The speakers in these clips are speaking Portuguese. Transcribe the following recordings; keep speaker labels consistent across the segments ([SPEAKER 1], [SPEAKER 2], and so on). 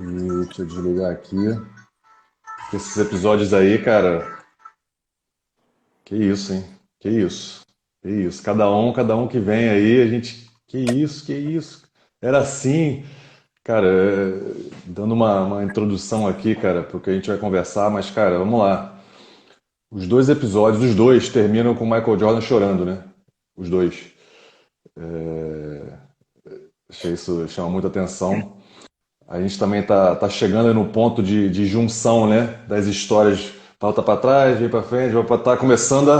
[SPEAKER 1] E deixa eu desligar aqui. Esses episódios aí, cara, que isso, hein? Que isso. Que isso. Cada um que vem aí, a gente. Que isso, que isso. Era assim, cara, dando uma introdução aqui, cara, porque a gente vai conversar, mas, cara, vamos lá. Os dois episódios, os dois terminam com o Michael Jordan chorando, né? Os dois. Achei isso, chama muita atenção. A gente também tá chegando no ponto de junção, né? Das histórias. Volta para trás, vem para frente, vai para tá começando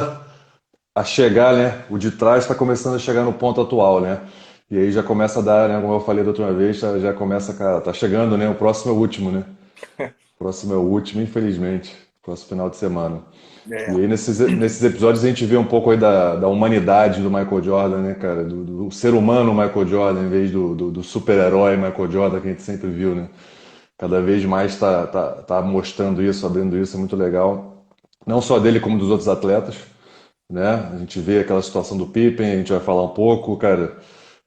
[SPEAKER 1] a chegar, né? O de trás está começando a chegar no ponto atual, né? E aí já começa a dar, né? Como eu falei da última vez, já começa, cara, tá chegando, né? O próximo é o último, né? O próximo é o último, infelizmente. Próximo final de semana. E
[SPEAKER 2] É,
[SPEAKER 1] aí nesses episódios a gente vê um pouco aí da humanidade do Michael Jordan, né, cara? Do ser humano Michael Jordan, em vez do super-herói Michael Jordan que a gente sempre viu, né? Cada vez mais tá mostrando isso, abrindo isso, é muito legal. Não só dele, como dos outros atletas, né? A gente vê aquela situação do Pippen, a gente vai falar um pouco, cara,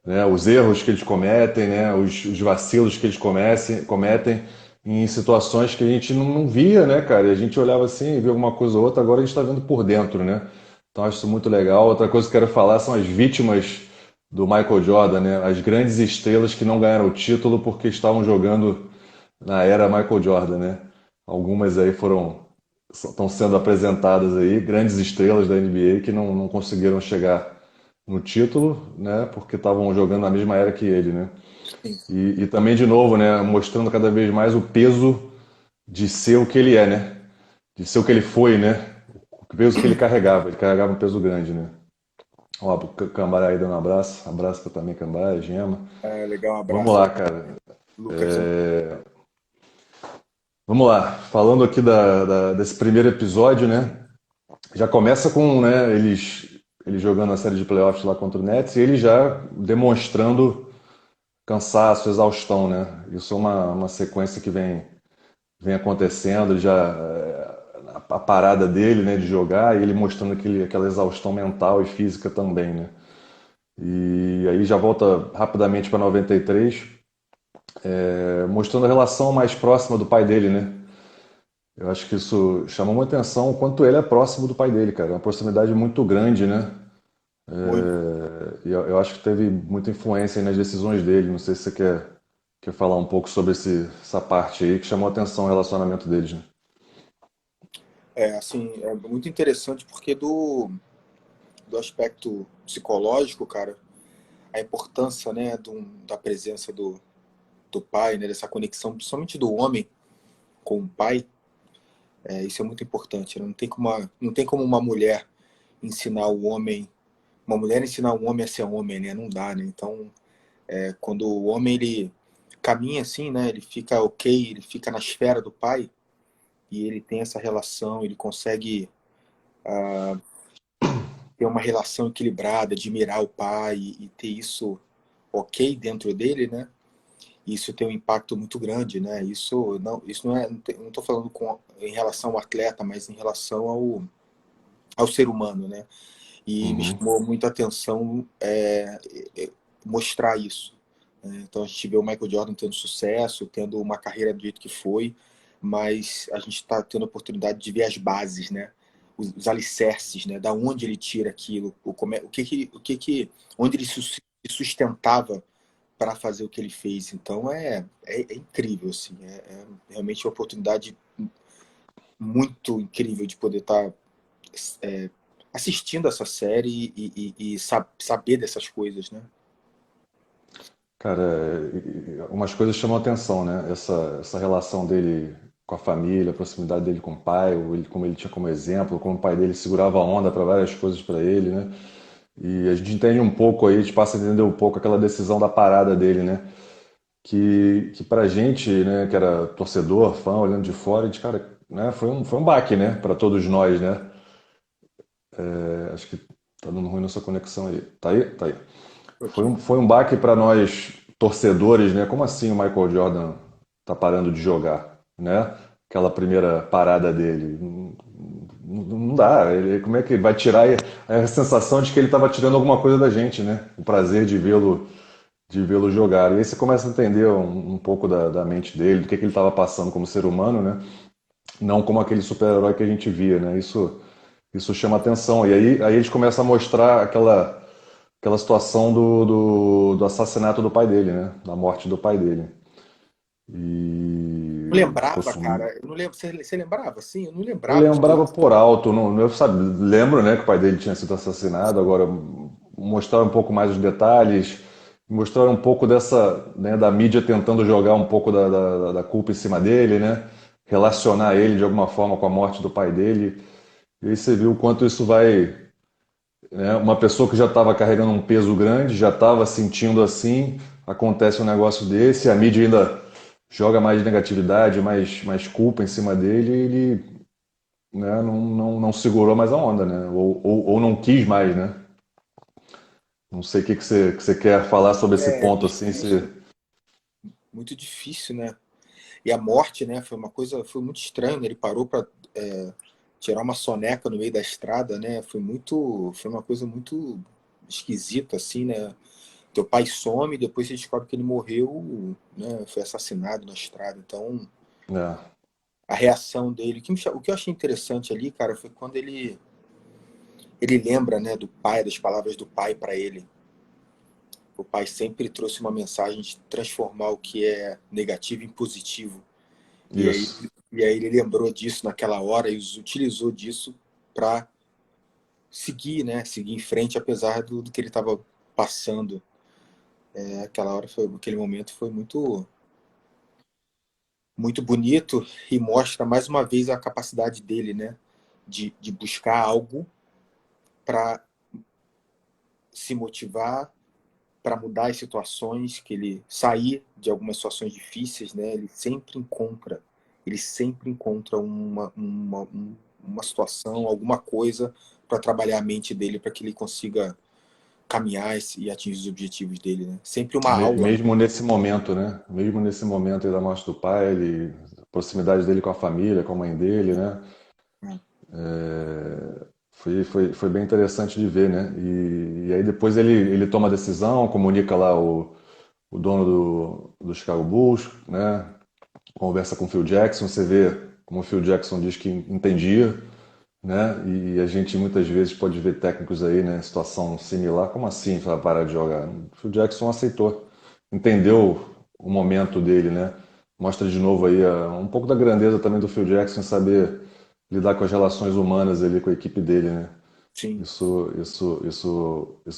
[SPEAKER 1] né? Os erros que eles cometem, né? Os vacilos que eles cometem em situações que a gente não via, né, cara? E a gente olhava assim e via alguma coisa ou outra, agora a gente está vendo por dentro, né? Então acho isso muito legal. Outra coisa que eu quero falar são as vítimas do Michael Jordan, né? As grandes estrelas que não ganharam o título porque estavam jogando na era Michael Jordan, né? Algumas aí estão sendo apresentadas aí, grandes estrelas da NBA que não conseguiram chegar no título, né? Porque estavam jogando na mesma era que ele, né?
[SPEAKER 2] sim.
[SPEAKER 1] E também, de novo, né? Mostrando cada vez mais o peso de ser o que ele é, né? De ser o que ele foi, né? O peso que ele carregava. Ele carregava um peso grande, né? Ó, o Cambará aí dando um abraço. Abraço pra também, Cambará, Gema.
[SPEAKER 2] É, legal, um
[SPEAKER 1] Vamos
[SPEAKER 2] abraço aí,
[SPEAKER 1] lá, cara.
[SPEAKER 2] Lucas.
[SPEAKER 1] Vamos lá. Falando aqui desse primeiro episódio, né? Já começa com, né, eles jogando a série de playoffs lá contra o Nets e ele já demonstrando cansaço, exaustão, né? Isso é uma sequência que vem acontecendo, ele já a parada dele, né, de jogar e ele mostrando aquela exaustão mental e física também, né? E aí já volta rapidamente para 93, mostrando a relação mais próxima do pai dele, né? Eu acho que isso chamou uma atenção o quanto ele é próximo do pai dele, cara. Uma proximidade muito grande, né?
[SPEAKER 2] Muito.
[SPEAKER 1] E eu acho que teve muita influência aí nas decisões dele. Não sei se você quer falar um pouco sobre essa parte aí que chamou a atenção o relacionamento deles, né?
[SPEAKER 2] É, assim, é muito interessante porque do aspecto psicológico, cara, a importância, né, da presença do pai, né, dessa conexão, principalmente do homem com o pai, isso é muito importante, né? Não tem como ensinar o homem, uma mulher ensinar um homem a ser homem, né? Não dá, né? Então, quando o homem, ele caminha assim, né, ele fica ok, ele fica na esfera do pai, e ele tem essa relação, ele consegue ter uma relação equilibrada, admirar o pai e ter isso ok dentro dele, né? Isso tem um impacto muito grande, né? Isso não é, não estou falando em relação ao atleta, mas em relação ao ser humano, né? E me
[SPEAKER 1] Uhum.
[SPEAKER 2] chamou muita atenção mostrar isso. Né? Então a gente vê o Michael Jordan tendo sucesso, tendo uma carreira do jeito que foi, mas a gente está tendo a oportunidade de ver as bases, né? Os alicerces, né? Da onde ele tira aquilo, onde ele se sustentava para fazer o que ele fez. Então é incrível, assim, é realmente uma oportunidade muito incrível de poder estar assistindo essa série e saber dessas coisas, né?
[SPEAKER 1] Cara, umas coisas chamam a atenção, né? Essa relação dele com a família, a proximidade dele com o pai, como ele tinha como exemplo, como o pai dele segurava a onda para várias coisas para ele, né? E a gente entende um pouco aí, a gente passa a entender um pouco aquela decisão da parada dele, né? Que pra gente, né, que era torcedor, fã, olhando de fora, a gente, cara, né, foi um baque, né, para todos nós, né? Acho que tá dando ruim nossa conexão aí. Tá aí? Tá aí.
[SPEAKER 2] Aqui.
[SPEAKER 1] Foi um baque para nós torcedores, né? Como assim o Michael Jordan tá parando de jogar, né? Aquela primeira parada dele. Não dá. Como é que vai tirar a sensação de que ele estava tirando alguma coisa da gente, né? O prazer de vê-lo de vê-lo jogar. E aí você começa a entender um pouco da mente dele, do que ele estava passando como ser humano, né? Não como aquele super-herói que a gente via, né? Isso chama atenção. E aí eles começam a mostrar aquela situação do assassinato do pai dele, né? Da morte do pai dele.
[SPEAKER 2] Eu
[SPEAKER 1] E
[SPEAKER 2] lembrava,
[SPEAKER 1] possuía.
[SPEAKER 2] cara, eu não lembro, você lembrava? Sim, eu não
[SPEAKER 1] Eu
[SPEAKER 2] lembrava de
[SPEAKER 1] lembrava
[SPEAKER 2] tudo.
[SPEAKER 1] por alto, eu sabe, lembro, né, que o pai dele tinha sido assassinado. Agora mostrar um pouco mais os detalhes, mostrar um pouco dessa, né, da mídia tentando jogar um pouco da culpa em cima dele, né, relacionar ele de alguma forma com a morte do pai dele. E aí você viu o quanto isso vai, né, uma pessoa que já estava carregando um peso grande, já estava sentindo assim, acontece um negócio desse, a mídia ainda joga mais negatividade, mais culpa em cima dele, e ele, né, não segurou mais a onda, né? Ou não quis mais, né? Não sei o que você quer falar sobre esse
[SPEAKER 2] É
[SPEAKER 1] ponto assim. Se...
[SPEAKER 2] difícil, muito difícil, né? E a morte, né, foi uma coisa, foi muito estranho, né? Ele parou para tirar uma soneca no meio da estrada, né? Foi uma coisa muito esquisita, assim, né? Teu pai some, depois você descobre que ele morreu, né? Foi assassinado na estrada. Então,
[SPEAKER 1] É,
[SPEAKER 2] a reação dele, o que eu achei interessante ali, cara, foi quando ele lembra, né, do pai, das palavras do pai para ele. O pai sempre trouxe uma mensagem de transformar o que é negativo em positivo. E aí,
[SPEAKER 1] isso.
[SPEAKER 2] e aí ele lembrou disso naquela hora e utilizou disso para seguir, né? Seguir em frente, apesar do que ele estava passando. Aquela hora aquele momento foi muito bonito e mostra mais uma vez a capacidade dele, né? De buscar algo para se motivar, para mudar as situações, que ele sair de algumas situações difíceis, né? Ele sempre encontra uma situação, alguma coisa para trabalhar a mente dele para que ele consiga caminhar e atingir os objetivos dele, né? Sempre uma aula.
[SPEAKER 1] Mesmo nesse momento, né? Mesmo nesse momento aí da morte do pai, a proximidade dele com a família, com a mãe dele, né?
[SPEAKER 2] Né?
[SPEAKER 1] Foi bem interessante de ver, né? E aí depois ele toma a decisão, comunica lá o dono do Chicago Bulls, né? Conversa com o Phil Jackson, você vê como o Phil Jackson diz que entendia, né? E a gente muitas vezes pode ver técnicos aí, né? Situação similar, como assim vai parar de jogar? O Phil Jackson aceitou, entendeu o momento dele, né? Mostra de novo aí um pouco da grandeza também do Phil Jackson, saber lidar com as relações humanas ali com a equipe dele, né?
[SPEAKER 2] Sim,
[SPEAKER 1] Isso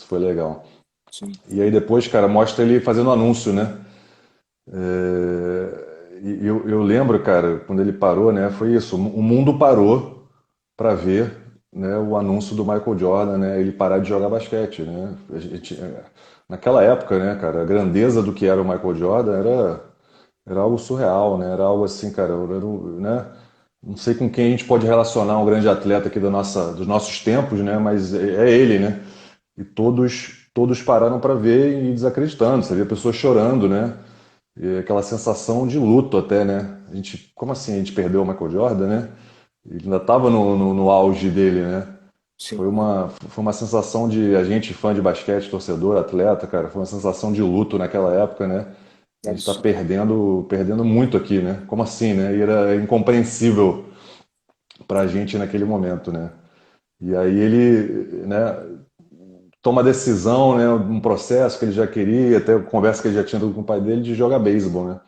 [SPEAKER 1] foi legal.
[SPEAKER 2] sim.
[SPEAKER 1] E aí depois, cara, mostra ele fazendo anúncio, né? E eu lembro, cara, quando ele parou, né? Foi isso. O mundo parou para ver, né, o anúncio do Michael Jordan, né? Ele parar de jogar basquete, né? Naquela época, né, cara, a grandeza do que era o Michael Jordan era algo surreal, né? Era algo assim, cara, né? Não sei com quem a gente pode relacionar um grande atleta aqui dos nossos tempos, né? Mas é ele, né? E todos pararam para ver e desacreditando. Você via pessoas chorando, né? E aquela sensação de luto até, né? Como assim a gente perdeu o Michael Jordan, né? Ele ainda estava no auge dele, né?
[SPEAKER 2] Sim,
[SPEAKER 1] Foi uma sensação de a gente, fã de basquete, torcedor, atleta, cara, foi uma sensação de luto naquela época, né? A gente está
[SPEAKER 2] absurdo.
[SPEAKER 1] perdendo muito aqui, né? Como assim, né? E era incompreensível para a gente naquele momento, né? E aí ele, né, toma a decisão, né, um processo que ele já queria, até conversa que ele já tinha tido com o pai dele de jogar beisebol, né?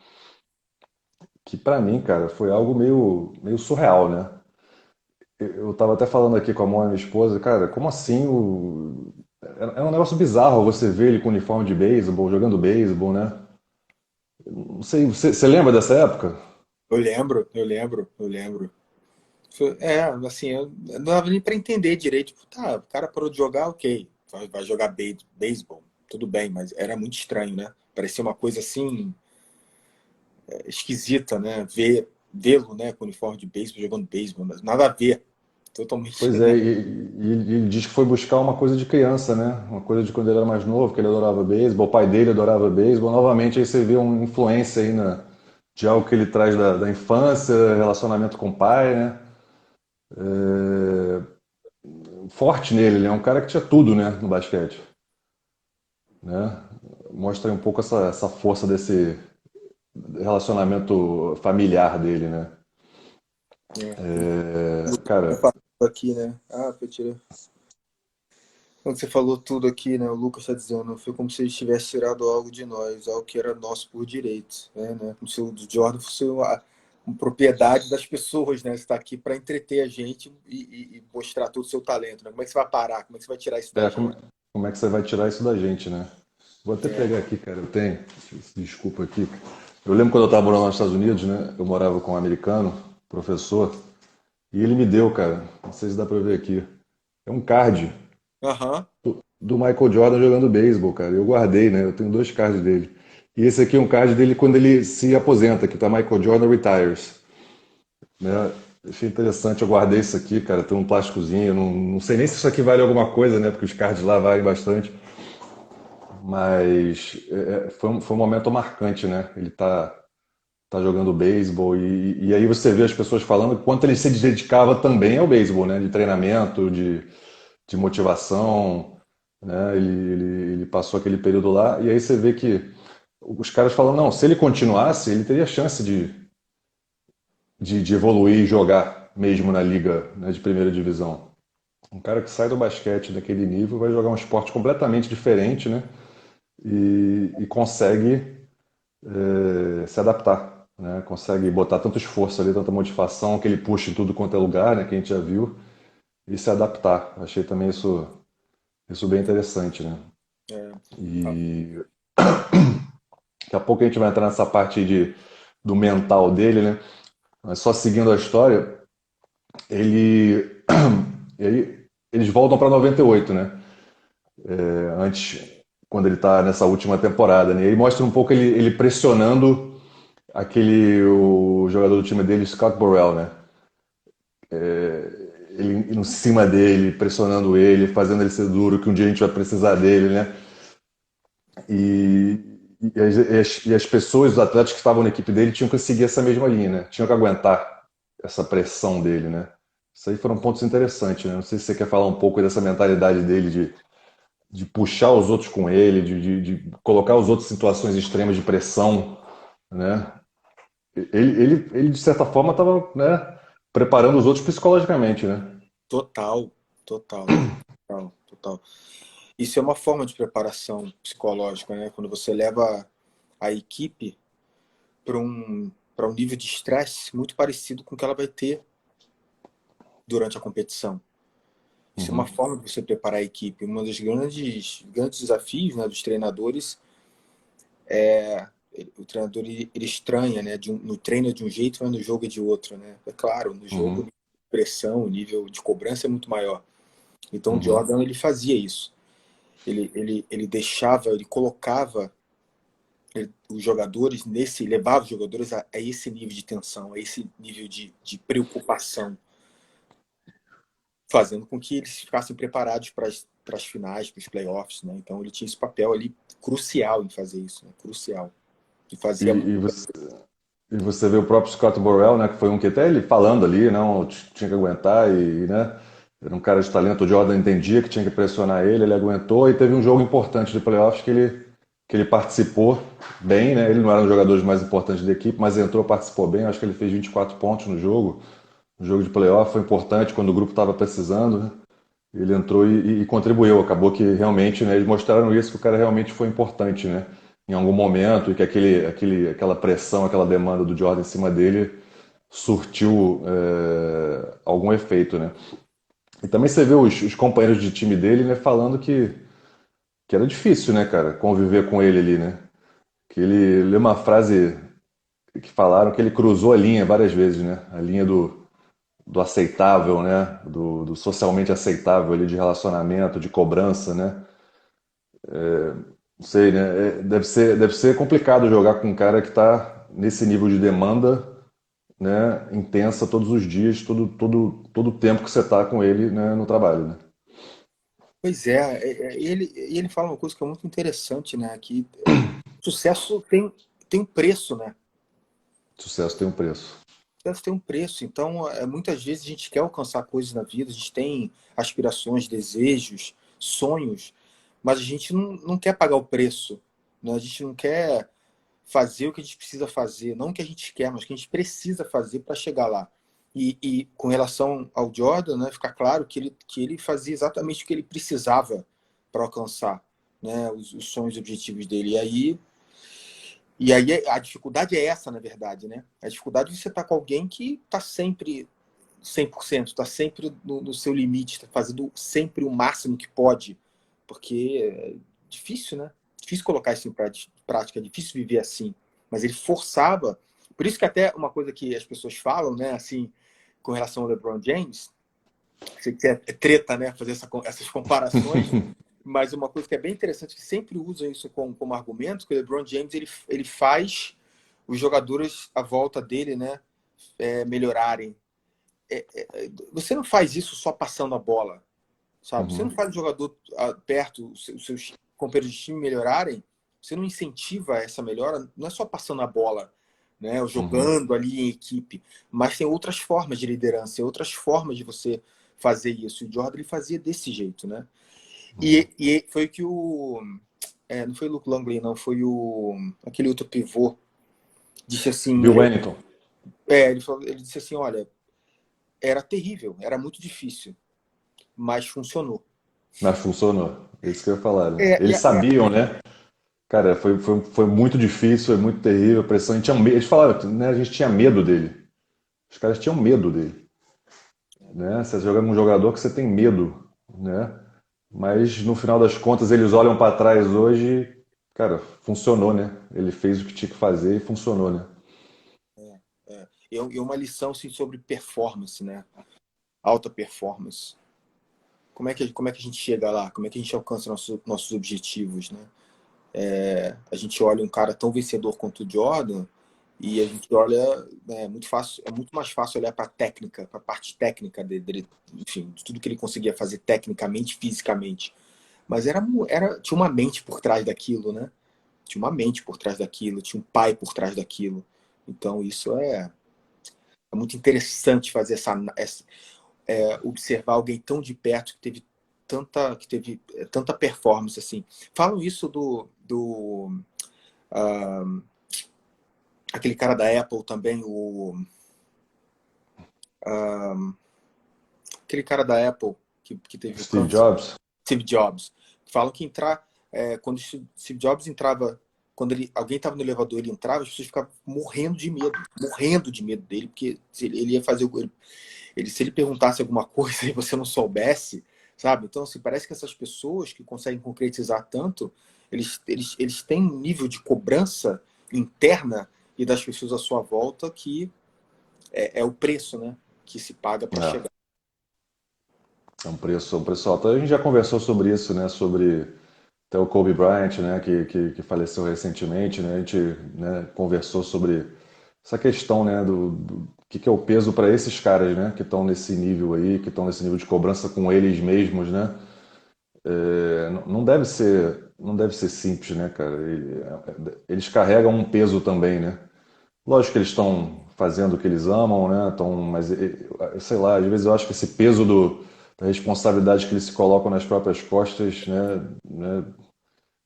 [SPEAKER 1] Que pra mim, cara, foi algo meio surreal, né? Eu tava até falando aqui com a minha esposa, cara, como assim era um negócio bizarro você ver ele com uniforme de beisebol, jogando beisebol, né? Não sei, você lembra dessa época?
[SPEAKER 2] Eu lembro. Assim, eu não dava nem para entender direito. Tipo, tá, o cara parou de jogar, ok. Vai jogar beisebol, tudo bem, mas era muito estranho, né? Parecia uma coisa assim, esquisita, né? Vê-lo, né, com uniforme de beisebol, jogando beisebol, mas nada a ver. Totalmente,
[SPEAKER 1] Pois é,
[SPEAKER 2] né?
[SPEAKER 1] e ele diz que foi buscar uma coisa de criança, né? Uma coisa de quando ele era mais novo, que ele adorava beisebol, o pai dele adorava beisebol. Novamente, aí você vê uma influência aí de algo que ele traz da infância, relacionamento com o pai, né? Forte nele, ele é um cara que tinha tudo, né, no basquete, né? mostra um pouco essa força desse relacionamento familiar dele, né?
[SPEAKER 2] É.
[SPEAKER 1] Cara,
[SPEAKER 2] Aqui, né? Petira. Quando você falou tudo aqui, né? O Lucas está dizendo, foi como se ele tivesse tirado algo de nós, algo que era nosso por direito, né? Como se o do Jordan fosse uma propriedade das pessoas, né? Você está aqui para entreter a gente e mostrar todo o seu talento, né? Como é que você vai parar? Como é que você vai tirar isso da gente?
[SPEAKER 1] como é que você vai tirar isso da gente, né? Vou até
[SPEAKER 2] É.
[SPEAKER 1] pegar aqui, cara, eu tenho, desculpa aqui. Eu lembro quando eu estava morando nos Estados Unidos, né? Eu morava com um americano, professor, e ele me deu, cara, não sei se dá pra ver aqui, é um card
[SPEAKER 2] Aham.
[SPEAKER 1] do Michael Jordan jogando beisebol, cara. Eu guardei, né? Eu tenho dois cards dele. E esse aqui é um card dele quando ele se aposenta, que tá Michael Jordan Retires, né? Achei interessante, eu guardei isso aqui, cara. Tem um plásticozinho, não sei nem se isso aqui vale alguma coisa, né? Porque os cards lá valem bastante. Mas foi um momento marcante, né? Ele tá jogando beisebol e aí você vê as pessoas falando quanto ele se dedicava também ao beisebol, né? De treinamento, de motivação, né? Ele passou aquele período lá e aí você vê que os caras falam, não, se ele continuasse, ele teria chance de evoluir e jogar mesmo na liga, né, de primeira divisão. Um cara que sai do basquete daquele nível vai jogar um esporte completamente diferente, né? E consegue se adaptar, né? Consegue botar tanto esforço ali, tanta motivação, que ele puxa em tudo quanto é lugar, né? Que a gente já viu, e se adaptar. Achei também isso bem interessante, né?
[SPEAKER 2] É.
[SPEAKER 1] E daqui a pouco a gente vai entrar nessa parte aí do mental dele, né? Mas só seguindo a história, ele e aí eles voltam para 98, né? Antes, quando ele está nessa última temporada, né? E aí mostra um pouco ele pressionando o jogador do time dele, Scott Burrell, né? Ele em cima dele, pressionando ele, fazendo ele ser duro, que um dia a gente vai precisar dele, né? E, e as pessoas, os atletas que estavam na equipe dele, tinham que seguir essa mesma linha, né? Tinham que aguentar essa pressão dele, né? Isso aí foram pontos interessantes, né? Não sei se você quer falar um pouco dessa mentalidade dele de puxar os outros com ele, de colocar os outros em situações extremas de pressão, né? Ele de certa forma, estava, né, preparando os outros psicologicamente, né?
[SPEAKER 2] Total, total, total, total. Isso é uma forma de preparação psicológica, né? Quando você leva a equipe para um nível de estresse muito parecido com o que ela vai ter durante a competição. Isso é uma
[SPEAKER 1] Uhum,
[SPEAKER 2] forma de você preparar a equipe. Um dos grandes desafios, né, dos treinadores é o treinador ele estranha, né? No treino é de um jeito, mas no jogo é de outro, né? É claro, no jogo
[SPEAKER 1] uhum,
[SPEAKER 2] a pressão, o nível de cobrança é muito maior. Então o
[SPEAKER 1] uhum.
[SPEAKER 2] Jordan ele fazia isso. Ele deixava, ele colocava os jogadores levava os jogadores a esse nível de tensão, a esse nível de preocupação, fazendo com que eles ficassem preparados para as finais, para os playoffs, né? Então ele tinha esse papel ali crucial em fazer isso, né? Crucial. E
[SPEAKER 1] E,
[SPEAKER 2] fazia.
[SPEAKER 1] e você, e você vê o próprio Scott Burrell, né, que foi um que até ele falando ali, não, tinha que aguentar né, era um cara de talento, o Jordan entendia que tinha que pressionar ele aguentou e teve um jogo importante de playoffs que ele participou bem, né, ele não era um dos jogadores mais importantes da equipe, mas entrou, participou bem, acho que ele fez 24 pontos no jogo de playoff, foi importante quando o grupo estava precisando, né, ele entrou e contribuiu. Acabou que realmente, né, eles mostraram isso que o cara realmente foi importante, né? Em algum momento e que aquela pressão, aquela demanda do Jordan em cima dele surtiu algum efeito, né? E também você vê os companheiros de time dele, né, falando que era difícil, né, cara, conviver com ele ali, né? Que ele lê uma frase que falaram que ele cruzou a linha várias vezes, né? A linha do aceitável, né? Do socialmente aceitável ali de relacionamento, de cobrança, né? Não sei, né? Deve ser complicado jogar com um cara que está nesse nível de demanda, né? Intensa todos os dias, todo o tempo que você está com ele, né, no trabalho, né?
[SPEAKER 2] Pois é, ele fala uma coisa que é muito interessante, né? Que sucesso tem um preço, né?
[SPEAKER 1] Sucesso tem um preço.
[SPEAKER 2] Sucesso tem um preço. Então, muitas vezes a gente quer alcançar coisas na vida, a gente tem aspirações, desejos, sonhos, mas a gente não quer pagar o preço, né? A gente não quer fazer o que a gente precisa fazer, não o que a gente quer, mas o que a gente precisa fazer para chegar lá. E com relação ao Jordan, né, ficar claro que ele fazia exatamente o que ele precisava para alcançar, né, os sonhos e objetivos dele. E aí a dificuldade é essa, na verdade, né? A dificuldade é você estar com alguém que está sempre 100%, está sempre no seu limite, está fazendo sempre o máximo que pode, porque é difícil, né? Difícil colocar isso em prática, é difícil viver assim. Mas ele forçava. Por isso que até uma coisa que as pessoas falam, né, assim, com relação ao LeBron James, sei que é treta, né, fazer essas comparações, mas uma coisa que é bem interessante, que sempre usam isso como argumento, que o LeBron James ele faz os jogadores à volta dele, né, melhorarem. Você não faz isso só passando a bola, sabe? Você não
[SPEAKER 1] Uhum,
[SPEAKER 2] faz o jogador perto, os seus companheiros de time melhorarem, você não incentiva essa melhora, não é só passando a bola, né, ou
[SPEAKER 1] uhum,
[SPEAKER 2] jogando ali em equipe, mas tem outras formas de liderança, outras formas de você fazer isso. E o Jordan ele fazia desse jeito, né?
[SPEAKER 1] uhum.
[SPEAKER 2] E foi que não foi o Luke Longley, não, foi aquele outro pivô, disse assim,
[SPEAKER 1] Bill Wennington,
[SPEAKER 2] ele disse assim, olha, era terrível, era muito difícil, mas funcionou.
[SPEAKER 1] mas funcionou. É isso que eu ia falar, né?
[SPEAKER 2] É, e
[SPEAKER 1] Eles
[SPEAKER 2] a, e a,
[SPEAKER 1] sabiam, né? Cara, foi muito difícil, foi muito terrível, a pressão. A gente tinha medo, eles falaram, né? A gente tinha medo dele. Os caras tinham medo dele, né? Você joga um jogador que você tem medo, né? Mas no final das contas eles olham para trás hoje, cara, funcionou, né? Ele fez o que tinha que fazer e funcionou, né?
[SPEAKER 2] e uma lição assim, sobre performance, né? Alta performance. Como é que a gente chega lá? Como é que a gente alcança nossos objetivos, né? A gente olha um cara tão vencedor quanto o Jordan e a gente olha, né, é muito mais fácil olhar para a técnica, para a parte técnica dele, enfim, de tudo que ele conseguia fazer tecnicamente, fisicamente. Mas tinha uma mente por trás daquilo, né? Tinha uma mente por trás daquilo, tinha um pai por trás daquilo. Então isso é muito interessante fazer observar alguém tão de perto que teve tanta performance assim. Falam isso uh, aquele cara da Apple também, uh, aquele cara da Apple que teve o
[SPEAKER 1] Steve
[SPEAKER 2] câncer,
[SPEAKER 1] Jobs,
[SPEAKER 2] Steve Jobs. Falam que quando Steve Jobs entrava, quando alguém estava no elevador, ele entrava, as pessoas ficavam morrendo de medo dele, porque se ele ia fazer se ele perguntasse alguma coisa e você não soubesse, sabe? Então, assim, parece que essas pessoas que conseguem concretizar tanto, eles têm um nível de cobrança interna e das pessoas à sua volta que é o preço, né? Que se paga para
[SPEAKER 1] é,
[SPEAKER 2] chegar.
[SPEAKER 1] é um preço alto. A gente já conversou sobre isso, né? Sobre até o Kobe Bryant, né? Que faleceu recentemente, né? A gente, né, conversou sobre essa questão, né? Do que é o peso para esses caras, né? Que estão nesse nível aí, que estão nesse nível de cobrança com eles mesmos, né? Não deve ser simples, né, cara? Eles carregam um peso também, né? Lógico que eles estão fazendo o que eles amam, né? Mas sei lá, às vezes eu acho que esse peso da responsabilidade que eles se colocam nas próprias costas, né,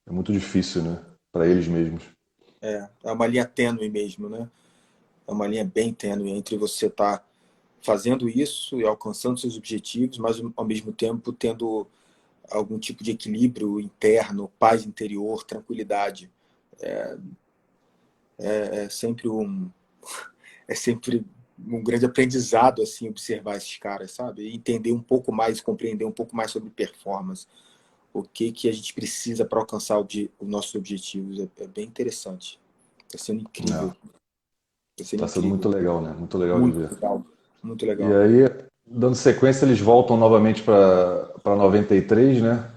[SPEAKER 1] é muito difícil, né? Para eles mesmos.
[SPEAKER 2] É uma linha tênue mesmo, né? É uma linha bem tênue entre você estar fazendo isso e alcançando seus objetivos, mas ao mesmo tempo tendo algum tipo de equilíbrio interno, paz interior, tranquilidade. É sempre é sempre um grande aprendizado assim observar esses caras, sabe? E entender um pouco mais, compreender um pouco mais sobre performance, o que a gente precisa para alcançar os nossos objetivos. É bem interessante. Está sendo incrível.
[SPEAKER 1] É,
[SPEAKER 2] Está sendo
[SPEAKER 1] tá sendo
[SPEAKER 2] incrível.
[SPEAKER 1] muito legal, né? Muito legal de
[SPEAKER 2] Muito
[SPEAKER 1] ver.
[SPEAKER 2] legal. Muito
[SPEAKER 1] E
[SPEAKER 2] legal.
[SPEAKER 1] aí, dando sequência, eles voltam novamente para 93, né?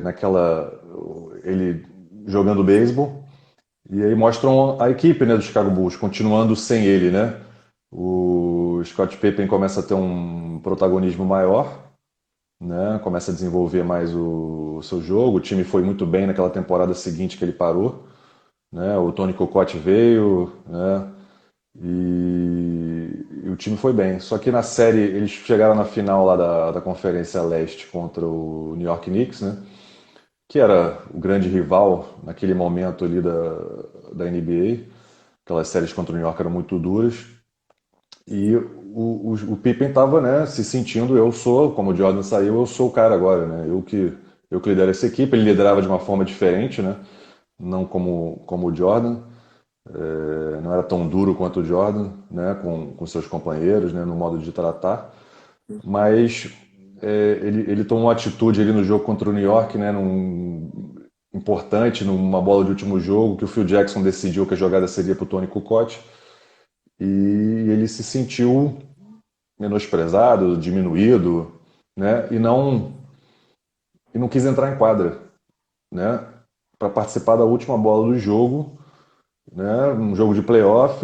[SPEAKER 1] Naquela ele jogando beisebol. E aí mostram a equipe, né, do Chicago Bulls, continuando sem ele, né? O Scott Pippen começa a ter um protagonismo maior, né? Começa a desenvolver mais o seu jogo. O time foi muito bem naquela temporada seguinte que ele parou, né? O Tony Kukoc veio, né? E o time foi bem. Só que na série eles chegaram na final lá da Conferência Leste contra o New York Knicks, né? que era o grande rival naquele momento ali da NBA. Aquelas séries contra o New York eram muito duras. E o Pippen estava, né, se sentindo, eu sou, como o Jordan saiu, eu sou o cara agora, né? Eu que lidero essa equipe. Ele liderava de uma forma diferente, né? Não como o Jordan. Não era tão duro quanto o Jordan, né, com seus companheiros, né, no modo de tratar, mas ele tomou uma atitude ali no jogo contra o New York, né, importante, numa bola de último jogo, que o Phil Jackson decidiu que a jogada seria para o Tony Kukoc, e ele se sentiu menosprezado, diminuído, né, e não quis entrar em quadra, né, para participar da última bola do jogo, né, um jogo de playoff,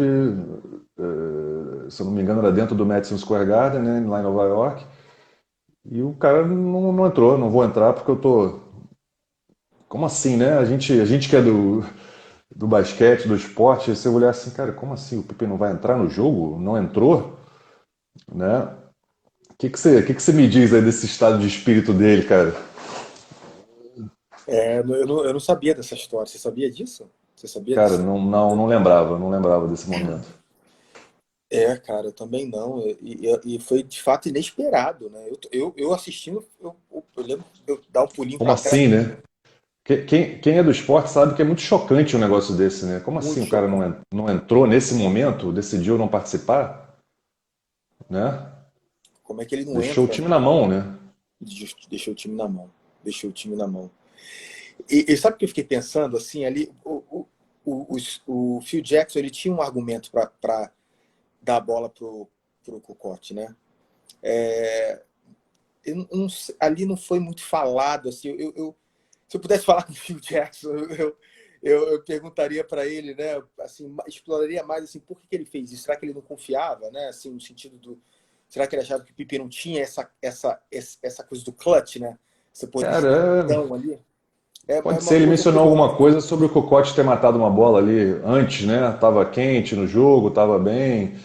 [SPEAKER 1] se eu não me engano, era dentro do Madison Square Garden, né, lá em Nova York. E o cara não entrou, não vou entrar porque eu tô. Como assim, né? A gente que é do basquete, do esporte, você olhar assim, cara, como assim? O Pippen não vai entrar no jogo? Não entrou? Né? O que que você me diz aí desse estado de espírito dele, cara?
[SPEAKER 2] Eu não sabia dessa história. Você sabia disso? Você sabia
[SPEAKER 1] Cara,
[SPEAKER 2] desse?
[SPEAKER 1] não lembrava desse momento.
[SPEAKER 2] Cara, eu também não. E foi de fato inesperado, né? Eu assistindo, eu lembro de eu dar um pulinho
[SPEAKER 1] Como
[SPEAKER 2] para trás,
[SPEAKER 1] assim, né? Quem é do esporte sabe que é muito chocante um negócio desse, né? Como assim
[SPEAKER 2] muito
[SPEAKER 1] o cara não,
[SPEAKER 2] chocante.
[SPEAKER 1] não entrou nesse momento, decidiu não participar, né?
[SPEAKER 2] Como é que ele não
[SPEAKER 1] Deixou o
[SPEAKER 2] entra,
[SPEAKER 1] time
[SPEAKER 2] né?
[SPEAKER 1] na mão, né?
[SPEAKER 2] Deixou o time na mão. Deixou o time na mão. E sabe o que eu fiquei pensando? Assim, ali, o Phil Jackson ele tinha um argumento para dar a bola pro Kukoc, né? Ali não foi muito falado. Assim, se eu pudesse falar com o Phil Jackson, eu perguntaria para ele, né? Assim, exploraria mais assim, por que ele fez isso? Será que ele não confiava, né? Assim, no sentido do, será que ele achava que o Pippen não tinha essa coisa do clutch, né? Essa poder de
[SPEAKER 1] Cara,
[SPEAKER 2] decisão ali? É
[SPEAKER 1] pode
[SPEAKER 2] uma
[SPEAKER 1] ser, ele
[SPEAKER 2] boa
[SPEAKER 1] mencionou
[SPEAKER 2] pergunta.
[SPEAKER 1] alguma coisa sobre o Cocote ter matado uma bola ali antes, né? Tava quente no jogo, tava bem.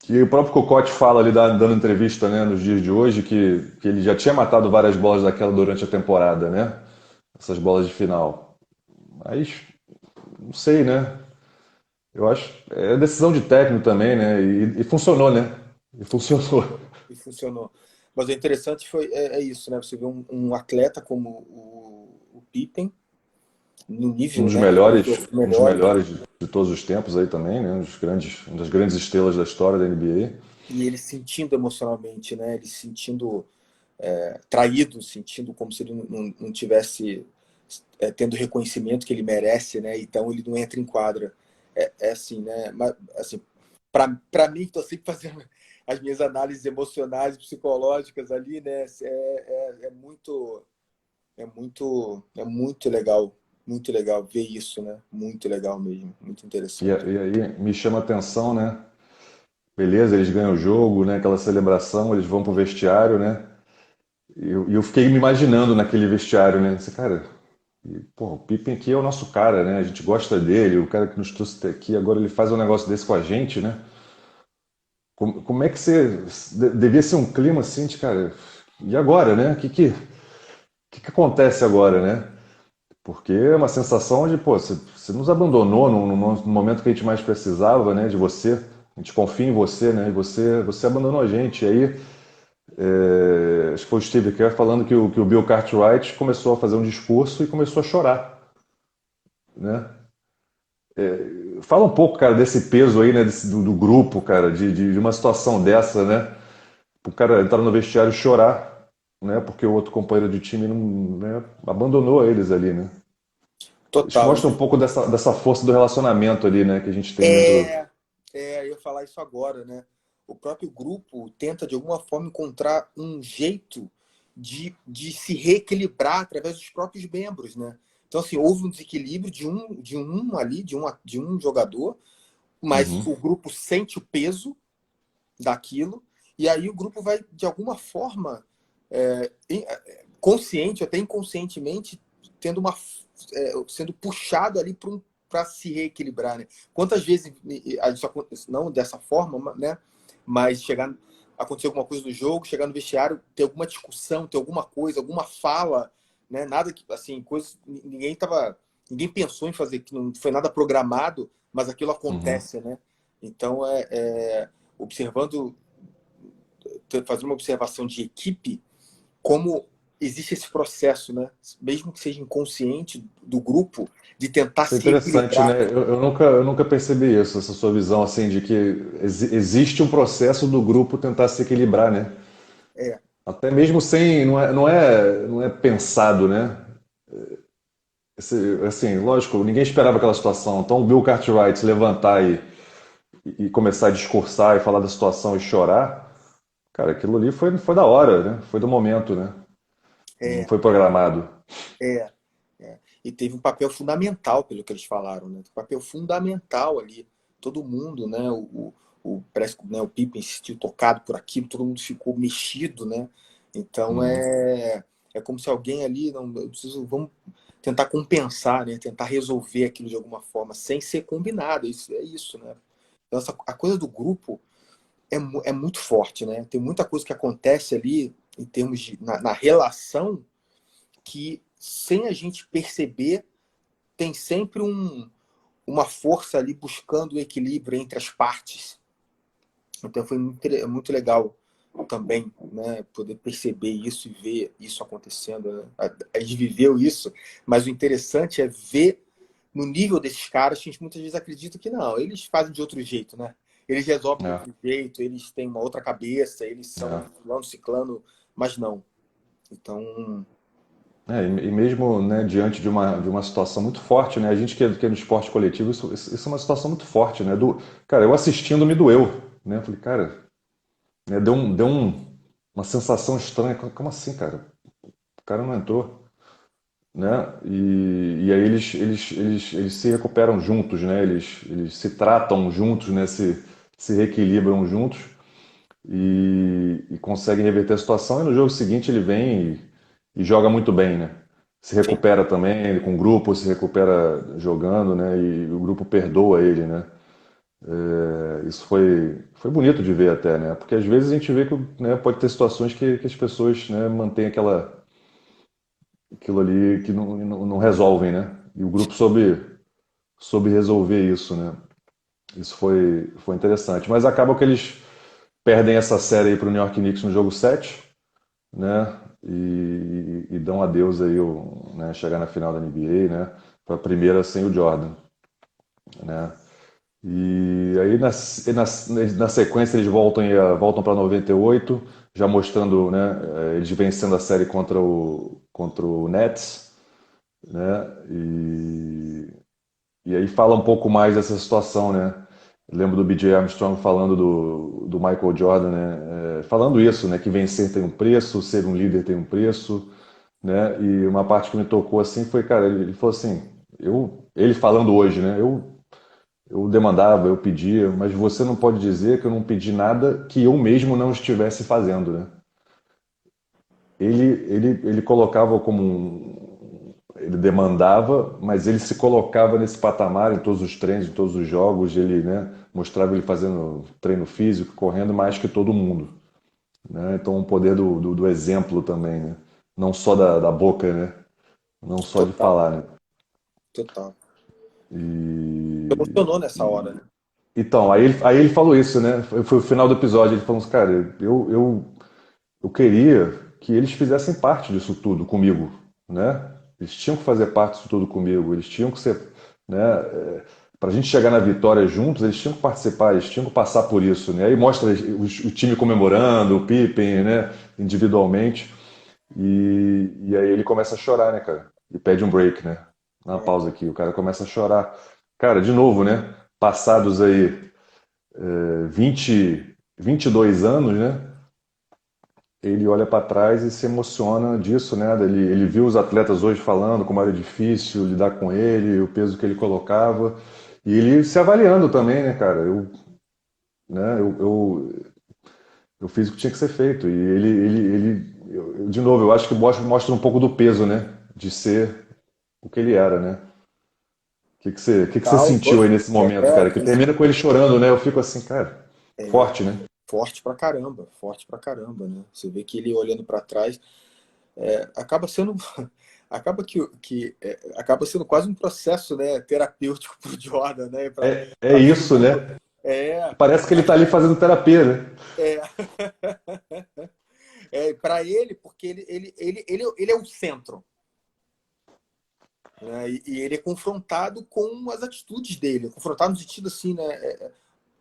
[SPEAKER 1] E o próprio Cocote fala ali, dando entrevista, né, nos dias de hoje, que ele já tinha matado várias bolas daquela durante a temporada, né? Essas bolas de final. Mas, não sei, né? Eu acho. É decisão de técnico também, né? E funcionou, né? E funcionou.
[SPEAKER 2] E funcionou. Mas o interessante é isso, né? Você vê um atleta como o Pippen, no
[SPEAKER 1] Um
[SPEAKER 2] nível,
[SPEAKER 1] dos
[SPEAKER 2] né?
[SPEAKER 1] melhores, um dos
[SPEAKER 2] Melhores.
[SPEAKER 1] melhores de todos os tempos aí também, né? Uma das grandes estrelas da história da NBA.
[SPEAKER 2] E ele sentindo emocionalmente, né? Ele sentindo traído, sentindo como se ele não tivesse tendo o reconhecimento que ele merece, né? Então ele não entra em quadra. É assim, né? Mas, assim, para mim, estou sempre fazendo as minhas análises emocionais, psicológicas ali, né? Muito legal ver isso, né? Muito legal mesmo, muito
[SPEAKER 1] E,
[SPEAKER 2] interessante.
[SPEAKER 1] e aí me chama a atenção, né? Beleza, eles ganham o jogo, né? Aquela celebração, eles vão pro vestiário, né? E eu fiquei me imaginando naquele vestiário, né? Esse cara, pô, o Pippen aqui é o nosso cara, né? A gente gosta dele, o cara que nos trouxe até aqui, agora ele faz um negócio desse com a gente, né? Como é que você. Devia ser um clima assim de, cara, e agora, né? O que acontece agora, né? Porque é uma sensação de, pô, você nos abandonou no momento que a gente mais precisava, né? De você. A gente confia em você, né? E você abandonou a gente. E aí, acho que foi o Steve Kerr falando que o Bill Cartwright começou a fazer um discurso e começou a chorar, né? Fala um pouco, cara, desse peso aí, né? Do grupo, cara, de uma situação dessa, né? O cara entrar no vestiário e chorar, né? Porque o outro companheiro de time não, né, abandonou eles ali, né? Acho que
[SPEAKER 2] Total.
[SPEAKER 1] mostra um pouco dessa força do relacionamento ali, né? Que a gente tem dentro.
[SPEAKER 2] É, eu ia falar isso agora, né? O próprio grupo tenta, de alguma forma, encontrar um jeito de se reequilibrar através dos próprios membros, né? Então, assim, houve um desequilíbrio de um ali, de um jogador, mas
[SPEAKER 1] Uhum.
[SPEAKER 2] o grupo sente o peso daquilo, e aí o grupo vai, de alguma forma, consciente, até inconscientemente, tendo sendo puxado ali para se reequilibrar, né? Quantas vezes isso acontece, não dessa forma, né? Mas acontecer alguma coisa no jogo, chegar no vestiário, ter alguma discussão, ter alguma coisa, alguma fala, né? Nada que, assim, coisas, ninguém pensou em fazer, que não foi nada programado, mas aquilo
[SPEAKER 1] Uhum.
[SPEAKER 2] acontece, né? Então, observando, fazendo uma observação de equipe, como existe esse processo, né? Mesmo que seja inconsciente do grupo, de tentar
[SPEAKER 1] Isso é
[SPEAKER 2] se
[SPEAKER 1] interessante,
[SPEAKER 2] equilibrar.
[SPEAKER 1] né? Eu nunca percebi isso, essa sua visão assim de que existe um processo do grupo tentar se equilibrar, né?
[SPEAKER 2] É,
[SPEAKER 1] Até mesmo sem, não é pensado, né? Assim, lógico, ninguém esperava aquela situação. Então, o Bill Cartwright se levantar e começar a discursar e falar da situação e chorar, cara, aquilo ali foi da hora, né? Foi do momento, né? Não
[SPEAKER 2] é,
[SPEAKER 1] foi programado.
[SPEAKER 2] é, e teve um papel fundamental, pelo que eles falaram, né? Um papel fundamental ali. Todo mundo, né? Parece que, né, o Pippen se sentiu tocado por aquilo, todo mundo ficou mexido, né? Então
[SPEAKER 1] Uhum.
[SPEAKER 2] é como se alguém ali, não, vamos tentar compensar, né? Tentar resolver aquilo de alguma forma, sem ser combinado. Isso é isso, né? Então, a coisa do grupo é muito forte, né? Tem muita coisa que acontece ali em termos na relação que, sem a gente perceber, tem sempre uma força ali buscando o equilíbrio entre as partes. Então foi muito legal também, né, poder perceber isso e ver isso acontecendo, né? A gente viveu isso, mas o interessante é ver no nível desses caras, que a gente muitas vezes acredita que não, eles fazem de outro jeito, né? Eles resolvem de
[SPEAKER 1] É,
[SPEAKER 2] outro jeito, eles têm uma outra cabeça, eles são
[SPEAKER 1] é.
[SPEAKER 2] fulano, ciclano, mas não. Então,
[SPEAKER 1] E mesmo, né, diante de uma situação muito forte, né? A gente que é no esporte coletivo, isso é uma situação muito forte, né? Cara, eu assistindo me doeu, né? Eu falei, cara, né, uma sensação estranha. Como assim, cara? O cara não entrou, né? E aí eles se recuperam juntos, né? Eles se tratam juntos, né? Se reequilibram juntos e conseguem reverter a situação. E no jogo seguinte ele vem e joga muito bem, né? Se
[SPEAKER 2] sim,
[SPEAKER 1] recupera também, ele com o grupo se recupera jogando, né? E o grupo perdoa ele, né? Isso foi bonito de ver até, né? Porque às vezes a gente vê que, né, pode ter situações que as pessoas, né, mantêm aquilo ali que não resolvem, né? E o grupo soube resolver isso, né? Isso foi interessante. Mas acaba que eles perdem essa série aí para o New York Knicks no jogo 7, né? E dão adeus aí, né, chegar na final da NBA, né? Para a primeira sem o Jordan, né? E aí na sequência eles voltam para 98, já mostrando, né, eles vencendo a série contra o Nets, né? E aí fala um pouco mais dessa situação, né? Eu lembro do B.J. Armstrong falando do Michael Jordan, né? Falando isso, né? Que vencer tem um preço, ser um líder tem um preço, né? E uma parte que me tocou assim foi, cara, ele falou assim, ele falando hoje, né? Eu demandava, eu pedia, mas você não pode dizer que eu não pedi nada que eu mesmo não estivesse fazendo, né? Ele colocava ele demandava, mas ele se colocava nesse patamar em todos os treinos, em todos os jogos, ele, né, mostrava ele fazendo treino físico, correndo mais que todo mundo, né? Então o poder do exemplo também, né? Não só da boca, né? Não só de
[SPEAKER 2] total,
[SPEAKER 1] falar, né?
[SPEAKER 2] total.
[SPEAKER 1] E,
[SPEAKER 2] Emocionou nessa hora, né?
[SPEAKER 1] então, aí ele falou isso, né? Foi o final do episódio. Ele falou assim, cara, eu queria que eles fizessem parte disso tudo comigo, né? Eles tinham que fazer parte disso tudo comigo. Eles tinham que ser, né? Para a gente chegar na vitória juntos, eles tinham que participar, eles tinham que passar por isso, né? Aí mostra o time comemorando, o Pippen, né? Individualmente. E aí ele começa a chorar, né, cara? E pede um break, né? Dá uma
[SPEAKER 2] É,
[SPEAKER 1] pausa aqui. O cara começa a chorar. Cara, de novo, né? Passados aí 22 anos, né? Ele olha para trás e se emociona disso, né? Ele viu os atletas hoje falando como era difícil lidar com ele, o peso que ele colocava, e ele se avaliando também, né, cara? Né, eu fiz o que tinha que ser feito. E de novo, eu acho que mostra um pouco do peso, né? De ser o que ele era, né? O que que você
[SPEAKER 2] tal,
[SPEAKER 1] sentiu aí nesse momento, cara? Que
[SPEAKER 2] tem
[SPEAKER 1] termina com ele chorando, né? Eu fico assim, cara, forte, né?
[SPEAKER 2] forte pra caramba, né? Você vê que ele olhando para trás, acaba sendo acaba sendo quase um processo, né, terapêutico pro Jordan, né?
[SPEAKER 1] É
[SPEAKER 2] Ver o
[SPEAKER 1] isso,
[SPEAKER 2] mundo.
[SPEAKER 1] né?
[SPEAKER 2] É,
[SPEAKER 1] Parece que ele tá ali fazendo terapia, né?
[SPEAKER 2] é, para ele, porque ele é o centro, né? E ele é confrontado com as atitudes dele, confrontado no sentido assim, né?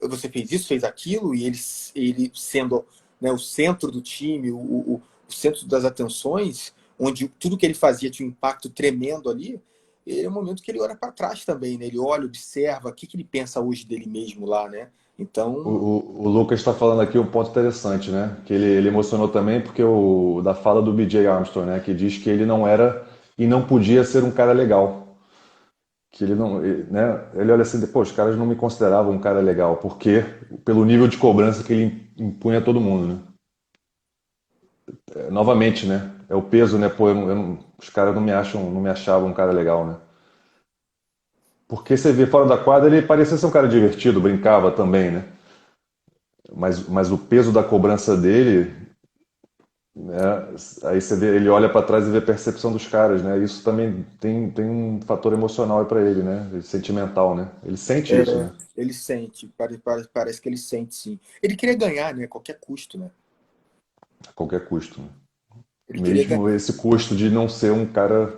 [SPEAKER 2] Você fez isso, fez aquilo, e ele sendo, né, o centro do time, o centro das atenções, onde tudo que ele fazia tinha um impacto tremendo ali, é um momento que ele olha para trás também, né? Ele olha, observa o que ele pensa hoje dele mesmo lá, né? Então,
[SPEAKER 1] O Lucas está falando aqui um ponto interessante, né? Que ele emocionou também porque da fala do BJ Armstrong, né? Que diz que ele não era e não podia ser um cara legal. Que ele não, né? Ele olha assim, pô, os caras não me consideravam um cara legal, porque pelo nível de cobrança que ele impunha a todo mundo, né? Novamente, né? É o peso, né? Pô, os caras não me achavam um cara legal, né? Porque você vê fora da quadra, ele parecia ser um cara divertido, brincava também, né? Mas o peso da cobrança dele, né? Aí você vê, ele olha para trás e vê a percepção dos caras, né? Isso também tem um fator emocional para ele, né? Sentimental, né? Ele sente isso, né?
[SPEAKER 2] ele sente, parece que ele sente sim. Ele queria ganhar, né? A qualquer custo, né?
[SPEAKER 1] A qualquer custo, né?
[SPEAKER 2] Ele queria
[SPEAKER 1] Mesmo
[SPEAKER 2] ganhar.
[SPEAKER 1] esse custo de não ser um cara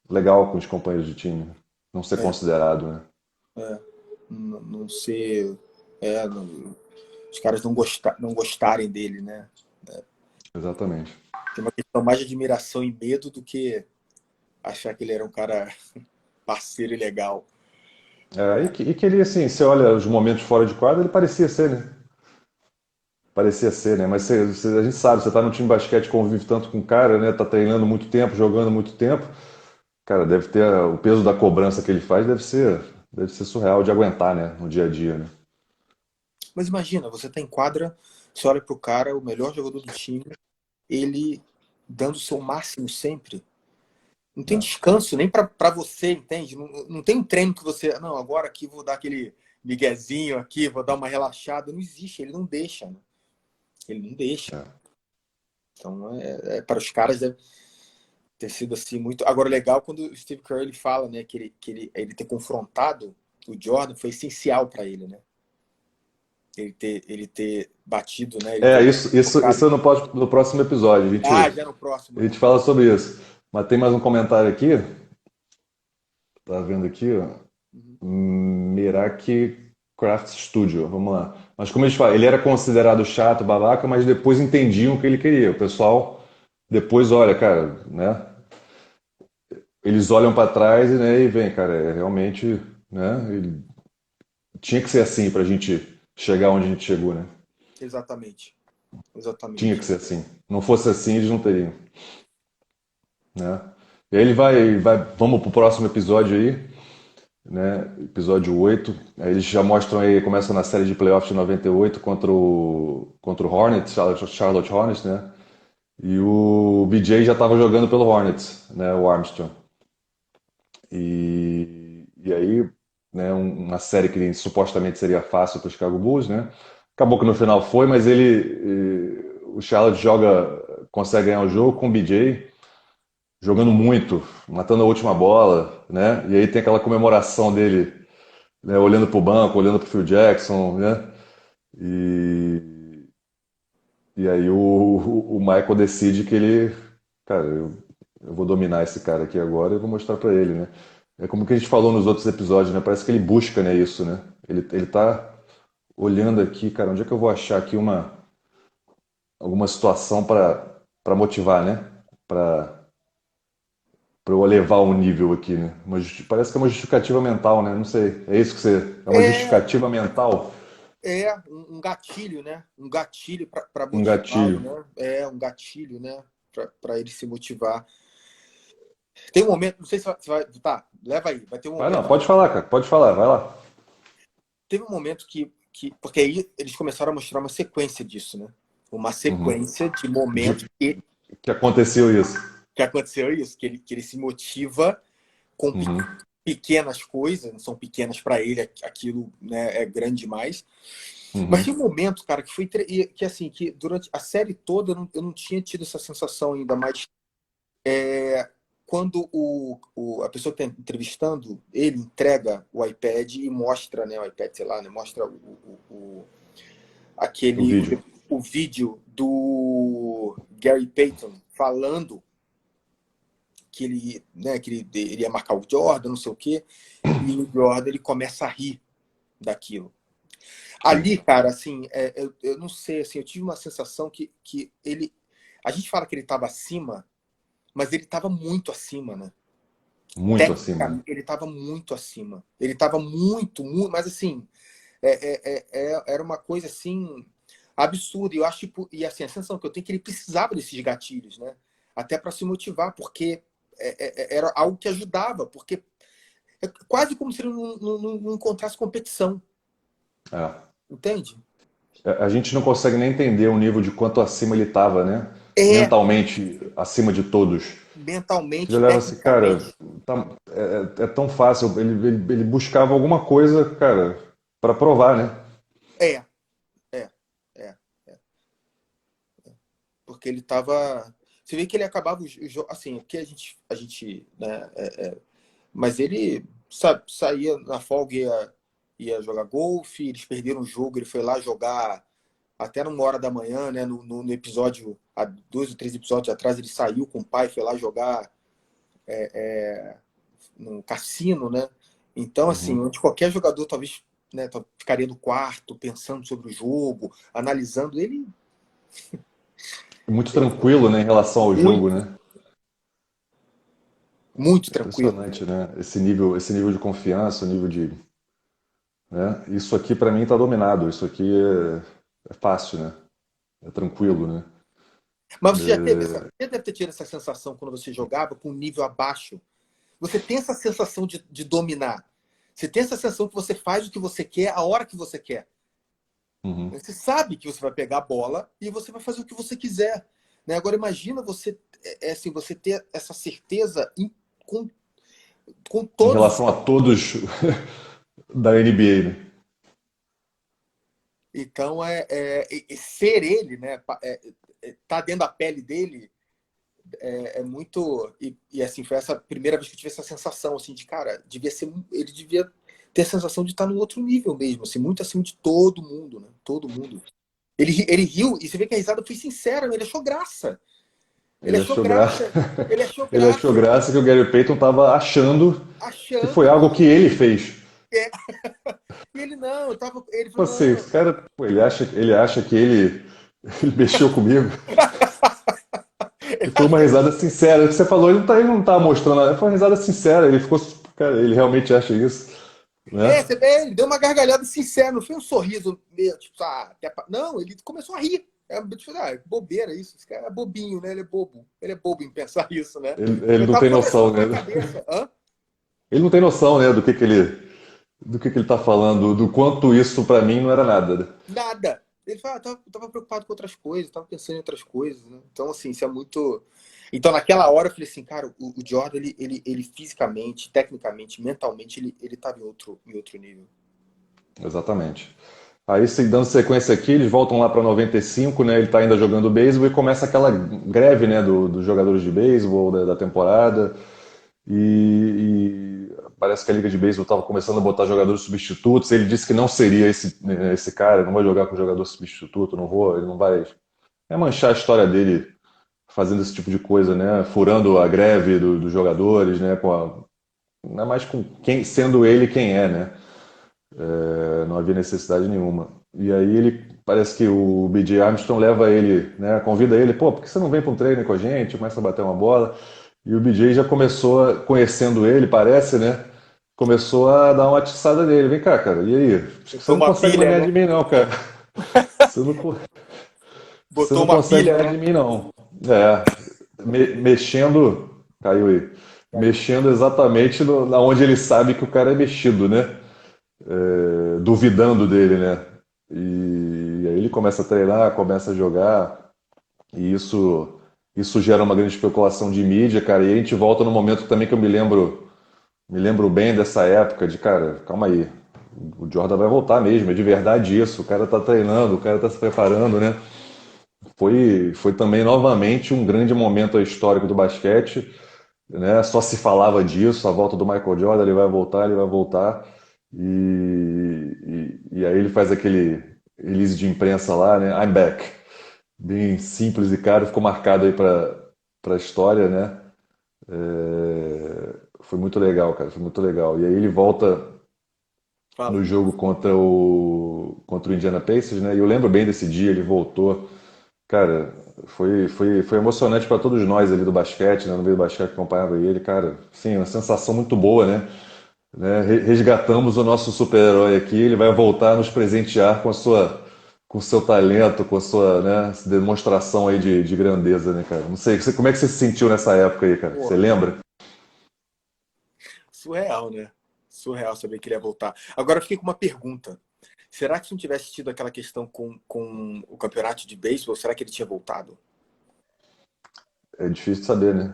[SPEAKER 1] legal com os companheiros de time, né? Não ser
[SPEAKER 2] É,
[SPEAKER 1] considerado, né?
[SPEAKER 2] não ser. Os caras não gostarem dele, né?
[SPEAKER 1] Exatamente.
[SPEAKER 2] Tem uma questão mais de admiração e medo do que achar que ele era um cara parceiro e legal.
[SPEAKER 1] E que ele, assim, você olha os momentos fora de quadra, ele parecia ser, né? Parecia ser, né? Mas a gente sabe, você tá no time de basquete, convive tanto com o cara, né? Tá treinando muito tempo, jogando muito tempo. Cara, deve ter o peso da cobrança que ele faz, deve ser surreal de aguentar, né? No dia a dia, né?
[SPEAKER 2] Mas imagina, você tá em quadra, você olha pro cara, o melhor jogador do time, ele dando o seu máximo sempre. Não tem
[SPEAKER 1] É,
[SPEAKER 2] descanso nem para você, entende? Não tem um treino que você. Não, agora aqui vou dar aquele miguezinho aqui, vou dar uma relaxada. Não existe, ele não deixa, né? Ele não deixa.
[SPEAKER 1] é.
[SPEAKER 2] Então, para os caras deve ter sido assim muito. Agora, legal quando o Steve Kerr ele fala, né, ele ter confrontado o Jordan foi essencial para ele, né? Ele ter batido, né? Ele ter
[SPEAKER 1] Isso
[SPEAKER 2] colocado.
[SPEAKER 1] é no próximo episódio.
[SPEAKER 2] Ah, já no próximo,
[SPEAKER 1] A
[SPEAKER 2] né?
[SPEAKER 1] gente fala sobre isso. Mas tem mais um comentário aqui. Tá vendo aqui, ó?
[SPEAKER 2] Uhum.
[SPEAKER 1] Meraki Craft Studio. Vamos lá. Mas como eles falam, ele era considerado chato, babaca, mas depois entendiam o que ele queria. O pessoal depois olha, cara, né? Eles olham para trás e, né, e vem, cara, realmente, né? Ele tinha que ser assim pra gente chegar onde a gente chegou, né?
[SPEAKER 2] Exatamente.
[SPEAKER 1] Tinha que
[SPEAKER 2] Exatamente.
[SPEAKER 1] ser assim. Não fosse assim, eles não teriam, né? E aí ele vai, vamos pro próximo episódio aí, né? Episódio 8. Aí eles já mostram aí, começa na série de playoffs de 98 contra o Hornets, Charlotte Hornets, né? E o BJ já estava jogando pelo Hornets, né? O Armstrong. E aí, né? Uma série que supostamente seria fácil para o Chicago Bulls, né? Acabou que no final foi, mas o Charlotte consegue ganhar o jogo com o BJ jogando muito, matando a última bola, né? E aí tem aquela comemoração dele, né, olhando para o banco, olhando para o Phil Jackson, né? E, e aí o Michael decide que ele, cara, eu vou dominar esse cara aqui agora e vou mostrar para ele, né? É como que a gente falou nos outros episódios, né? Parece que ele busca, né, isso, né? Ele tá olhando aqui, cara, onde é que eu vou achar aqui alguma situação para motivar, né? Para eu elevar o nível aqui, né? Parece que é uma justificativa mental, né? Não sei. É isso que você. É uma
[SPEAKER 2] É,
[SPEAKER 1] justificativa mental?
[SPEAKER 2] um gatilho, né? Um gatilho para
[SPEAKER 1] Um
[SPEAKER 2] motivá-lo,
[SPEAKER 1] gatilho.
[SPEAKER 2] né? É um gatilho, né? Para ele se motivar. Tem um momento, não sei se vai. Tá, leva aí. Vai ter um
[SPEAKER 1] Vai não,
[SPEAKER 2] momento.
[SPEAKER 1] pode falar, cara. Pode falar, vai lá.
[SPEAKER 2] Teve um momento porque aí eles começaram a mostrar uma sequência disso, né? Uma
[SPEAKER 1] Uhum.
[SPEAKER 2] sequência de momentos
[SPEAKER 1] Que aconteceu isso.
[SPEAKER 2] que aconteceu isso, que ele se motiva com
[SPEAKER 1] Uhum.
[SPEAKER 2] pequenas coisas, não são pequenas para ele, aquilo, né, é grande demais. Mas
[SPEAKER 1] Uhum.
[SPEAKER 2] tinha um momento, cara, que foi que assim, que durante a série toda eu não tinha tido essa sensação ainda, mas quando a pessoa que está entrevistando, ele entrega o iPad e mostra, né, o iPad, sei lá, né, mostra
[SPEAKER 1] O vídeo.
[SPEAKER 2] o vídeo do Gary Payton falando que ele, né, ele ia marcar o Jordan, não sei o quê, e o Jordan ele começa a rir daquilo. Ali,
[SPEAKER 1] Sim.
[SPEAKER 2] cara, assim, eu não sei, assim, eu tive uma sensação que ele, a gente fala que ele estava acima, mas ele estava muito acima, né?
[SPEAKER 1] Muito acima, né?
[SPEAKER 2] Tecnicamente, ele estava muito acima. Ele estava muito, mas assim, era uma coisa assim absurda. E eu acho, tipo, e assim, a sensação que eu tenho é que ele precisava desses gatilhos, né? Até para se motivar, porque era algo que ajudava, porque é quase como se ele não encontrasse competição,
[SPEAKER 1] É.
[SPEAKER 2] entende?
[SPEAKER 1] A gente não consegue nem entender o nível de quanto acima ele estava, né?
[SPEAKER 2] É,
[SPEAKER 1] Mentalmente acima de todos. Você
[SPEAKER 2] mentalmente,
[SPEAKER 1] olhava assim, cara,
[SPEAKER 2] tecnicamente,
[SPEAKER 1] é tão fácil. Ele buscava alguma coisa, cara, para provar, né?
[SPEAKER 2] é, é, é. Porque ele estava. Você vê que ele acabava assim, porque a gente, né? Mas ele saía na folga, ia jogar golfe, eles perderam o jogo, ele foi lá jogar até numa hora da manhã, né? No episódio, há 2 ou 3 episódios atrás, ele saiu com o pai, foi lá jogar no cassino, né? Então, assim,
[SPEAKER 1] Uhum.
[SPEAKER 2] onde qualquer jogador talvez, né, ficaria no quarto pensando sobre o jogo, analisando ele
[SPEAKER 1] Muito tranquilo, né, em relação ao jogo,
[SPEAKER 2] muito,
[SPEAKER 1] né?
[SPEAKER 2] muito
[SPEAKER 1] É
[SPEAKER 2] tranquilo.
[SPEAKER 1] impressionante, né? Esse nível de confiança, o nível de, né? Isso aqui para mim tá dominado. Isso aqui é fácil, né? É tranquilo, né?
[SPEAKER 2] Mas você já teve você deve ter tido essa sensação quando você jogava com um nível abaixo. Você tem essa sensação de dominar. Você tem essa sensação que você faz o que você quer, a hora que você quer.
[SPEAKER 1] Uhum.
[SPEAKER 2] Você sabe que você vai pegar a bola e você vai fazer o que você quiser. Né? Agora imagina você, assim, você ter essa certeza com, com
[SPEAKER 1] Em
[SPEAKER 2] todos os.
[SPEAKER 1] relação a todos da NBA, né?
[SPEAKER 2] Então ser ele, né? Tá dentro da pele dele muito. Assim, foi essa primeira vez que eu tive essa sensação, assim, de cara, ele devia ter a sensação de estar no outro nível mesmo, assim, muito acima de todo mundo, né? Todo mundo. Ele riu, e você vê que a risada foi sincera, né? Ele achou graça. Ele
[SPEAKER 1] Ele
[SPEAKER 2] achou
[SPEAKER 1] achou graça.
[SPEAKER 2] graça. Ele achou
[SPEAKER 1] Ele achou
[SPEAKER 2] graça,
[SPEAKER 1] graça que o Gary Payton tava achando que foi
[SPEAKER 2] achando
[SPEAKER 1] algo que ele fez.
[SPEAKER 2] é. E ele não, ele
[SPEAKER 1] Tipo
[SPEAKER 2] falou,
[SPEAKER 1] assim,
[SPEAKER 2] não.
[SPEAKER 1] esse cara, pô, ele acha que ele mexeu comigo. E foi uma risada sincera. O que você falou, ele não tá mostrando nada. Foi uma risada sincera. Ele ficou, cara, ele realmente acha isso, né?
[SPEAKER 2] Você vê, ele deu uma gargalhada sincera, não foi um sorriso meio, tipo, não, ele começou a rir. Tipo, bobeira isso, esse cara é bobinho, né? Ele é bobo. Ele é bobo em pensar isso, né?
[SPEAKER 1] Ele
[SPEAKER 2] Eu
[SPEAKER 1] não
[SPEAKER 2] tava
[SPEAKER 1] tem
[SPEAKER 2] conversando
[SPEAKER 1] noção,
[SPEAKER 2] na minha
[SPEAKER 1] né?
[SPEAKER 2] cabeça. Hã?
[SPEAKER 1] Ele não tem noção, né, do que ele tá falando, do quanto isso pra mim não era nada, né?
[SPEAKER 2] Nada. Ele fala, tava preocupado com outras coisas, tava pensando em outras coisas, né? Então, assim, isso é muito. Então, naquela hora, eu falei assim, cara, o Jordan, ele fisicamente, tecnicamente, mentalmente, ele tava em outro nível.
[SPEAKER 1] Exatamente. Aí, dando sequência aqui, eles voltam lá para 95, né? Ele está ainda jogando beisebol e começa aquela greve, né, dos jogadores de beisebol da temporada. E parece que a liga de beisebol estava começando a botar jogadores substitutos. Ele disse que não seria esse cara, não vai jogar com jogador substituto, não vou, ele não vai. É manchar a história dele fazendo esse tipo de coisa, né? Furando a greve dos jogadores, né? Não é mais com quem, sendo ele quem é, né? Não havia necessidade nenhuma. E aí ele parece que o B.J. Armstrong leva ele, né, convida ele, pô, por que você não vem para um treino com a gente? Começa a bater uma bola. E o B.J. já começou, conhecendo ele, parece, né? Começou a dar uma atiçada nele. Vem cá, cara, e aí? Acho que você
[SPEAKER 2] Botou
[SPEAKER 1] não
[SPEAKER 2] uma
[SPEAKER 1] consegue mais
[SPEAKER 2] pilha,
[SPEAKER 1] ganhar
[SPEAKER 2] né?
[SPEAKER 1] de mim, não, cara. Você não, você
[SPEAKER 2] Botou
[SPEAKER 1] não
[SPEAKER 2] uma
[SPEAKER 1] consegue
[SPEAKER 2] pilha,
[SPEAKER 1] ganhar
[SPEAKER 2] né?
[SPEAKER 1] de mim, não. É, mexendo, caiu aí, mexendo exatamente na onde ele sabe que o cara é mexido, né? Duvidando dele, né? E aí ele começa a treinar, começa a jogar, e isso gera uma grande especulação de mídia, cara. E a gente volta no momento também que eu me lembro bem dessa época de, cara, calma aí, o Jordan vai voltar mesmo, é de verdade isso, o cara tá treinando, o cara tá se preparando, né? Foi também novamente um grande momento histórico do basquete. né? Só se falava disso, a volta do Michael Jordan, ele vai voltar, ele vai voltar. E aí ele faz aquele release de imprensa lá, né? I'm back. Bem simples e caro, ficou marcado aí para a história, né? Foi muito legal, cara, foi muito legal. E aí ele volta no
[SPEAKER 2] Fala.
[SPEAKER 1] jogo contra o Indiana Pacers, né? E eu lembro bem desse dia, ele voltou. Cara, foi emocionante para todos nós ali do basquete, né? No meio do basquete que acompanhava ele, cara. Sim, uma sensação muito boa, né? Resgatamos o nosso super-herói aqui, ele vai voltar a nos presentear com o seu talento, com a sua, né, demonstração aí de grandeza, né, cara? Não sei, como é que você se sentiu nessa época aí, cara? Você
[SPEAKER 2] Porra,
[SPEAKER 1] lembra?
[SPEAKER 2] surreal, né? Surreal saber que ele ia voltar. Agora eu fiquei com uma pergunta. Será que se não tivesse tido aquela questão com o campeonato de beisebol, será que ele tinha voltado?
[SPEAKER 1] É difícil de saber, né?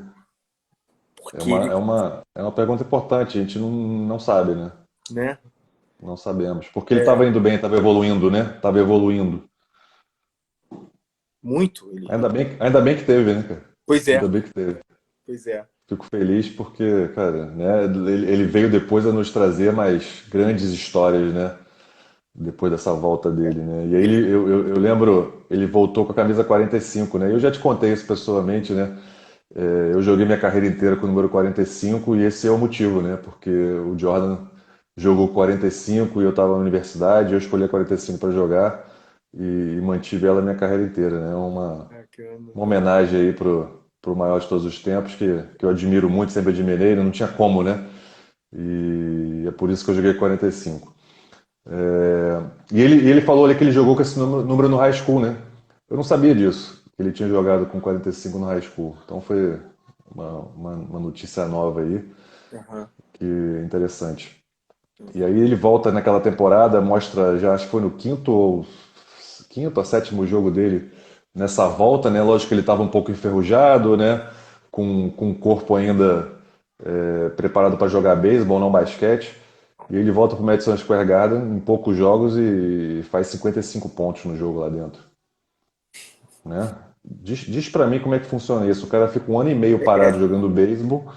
[SPEAKER 1] É
[SPEAKER 2] Porque
[SPEAKER 1] uma,
[SPEAKER 2] ele,
[SPEAKER 1] é uma, é uma pergunta importante, a gente não sabe, né?
[SPEAKER 2] né?
[SPEAKER 1] Não sabemos. Porque ele estava
[SPEAKER 2] É,
[SPEAKER 1] indo bem, estava evoluindo, né? Estava evoluindo.
[SPEAKER 2] muito.
[SPEAKER 1] Ainda bem que teve, né, cara?
[SPEAKER 2] Pois
[SPEAKER 1] Ainda
[SPEAKER 2] é,
[SPEAKER 1] bem que teve.
[SPEAKER 2] pois é.
[SPEAKER 1] Fico feliz porque, cara, né, ele veio depois a nos trazer mais grandes histórias, né? Depois dessa volta dele, né? E aí
[SPEAKER 2] Ele,
[SPEAKER 1] eu lembro, ele voltou com a camisa 45, né? Eu já te contei isso pessoalmente, né? Eu joguei minha carreira inteira com o número 45 e esse é o motivo, né? Porque o Jordan jogou 45 e eu estava na universidade, eu escolhi a 45 para jogar e mantive ela a minha carreira inteira, né?
[SPEAKER 2] bacana,
[SPEAKER 1] Uma homenagem aí pro maior de todos os tempos, que eu admiro muito, sempre admirei, não tinha como, né? E é por isso que eu joguei 45. E ele falou ali que ele jogou com esse número no high school, né? Eu não sabia disso, que ele tinha jogado com 45 no high school. Então foi uma notícia nova aí,
[SPEAKER 2] aham.
[SPEAKER 1] que é interessante. E aí ele volta naquela temporada, mostra, já acho que foi no quinto ou sétimo jogo dele nessa volta, né? Lógico que ele estava um pouco enferrujado, né? Com o corpo ainda preparado para jogar beisebol, não basquete. E ele volta para o Madison Square Garden em poucos jogos e faz 55 pontos no jogo lá dentro, né? Diz para mim como é que funciona isso. O cara fica um ano e meio parado jogando beisebol,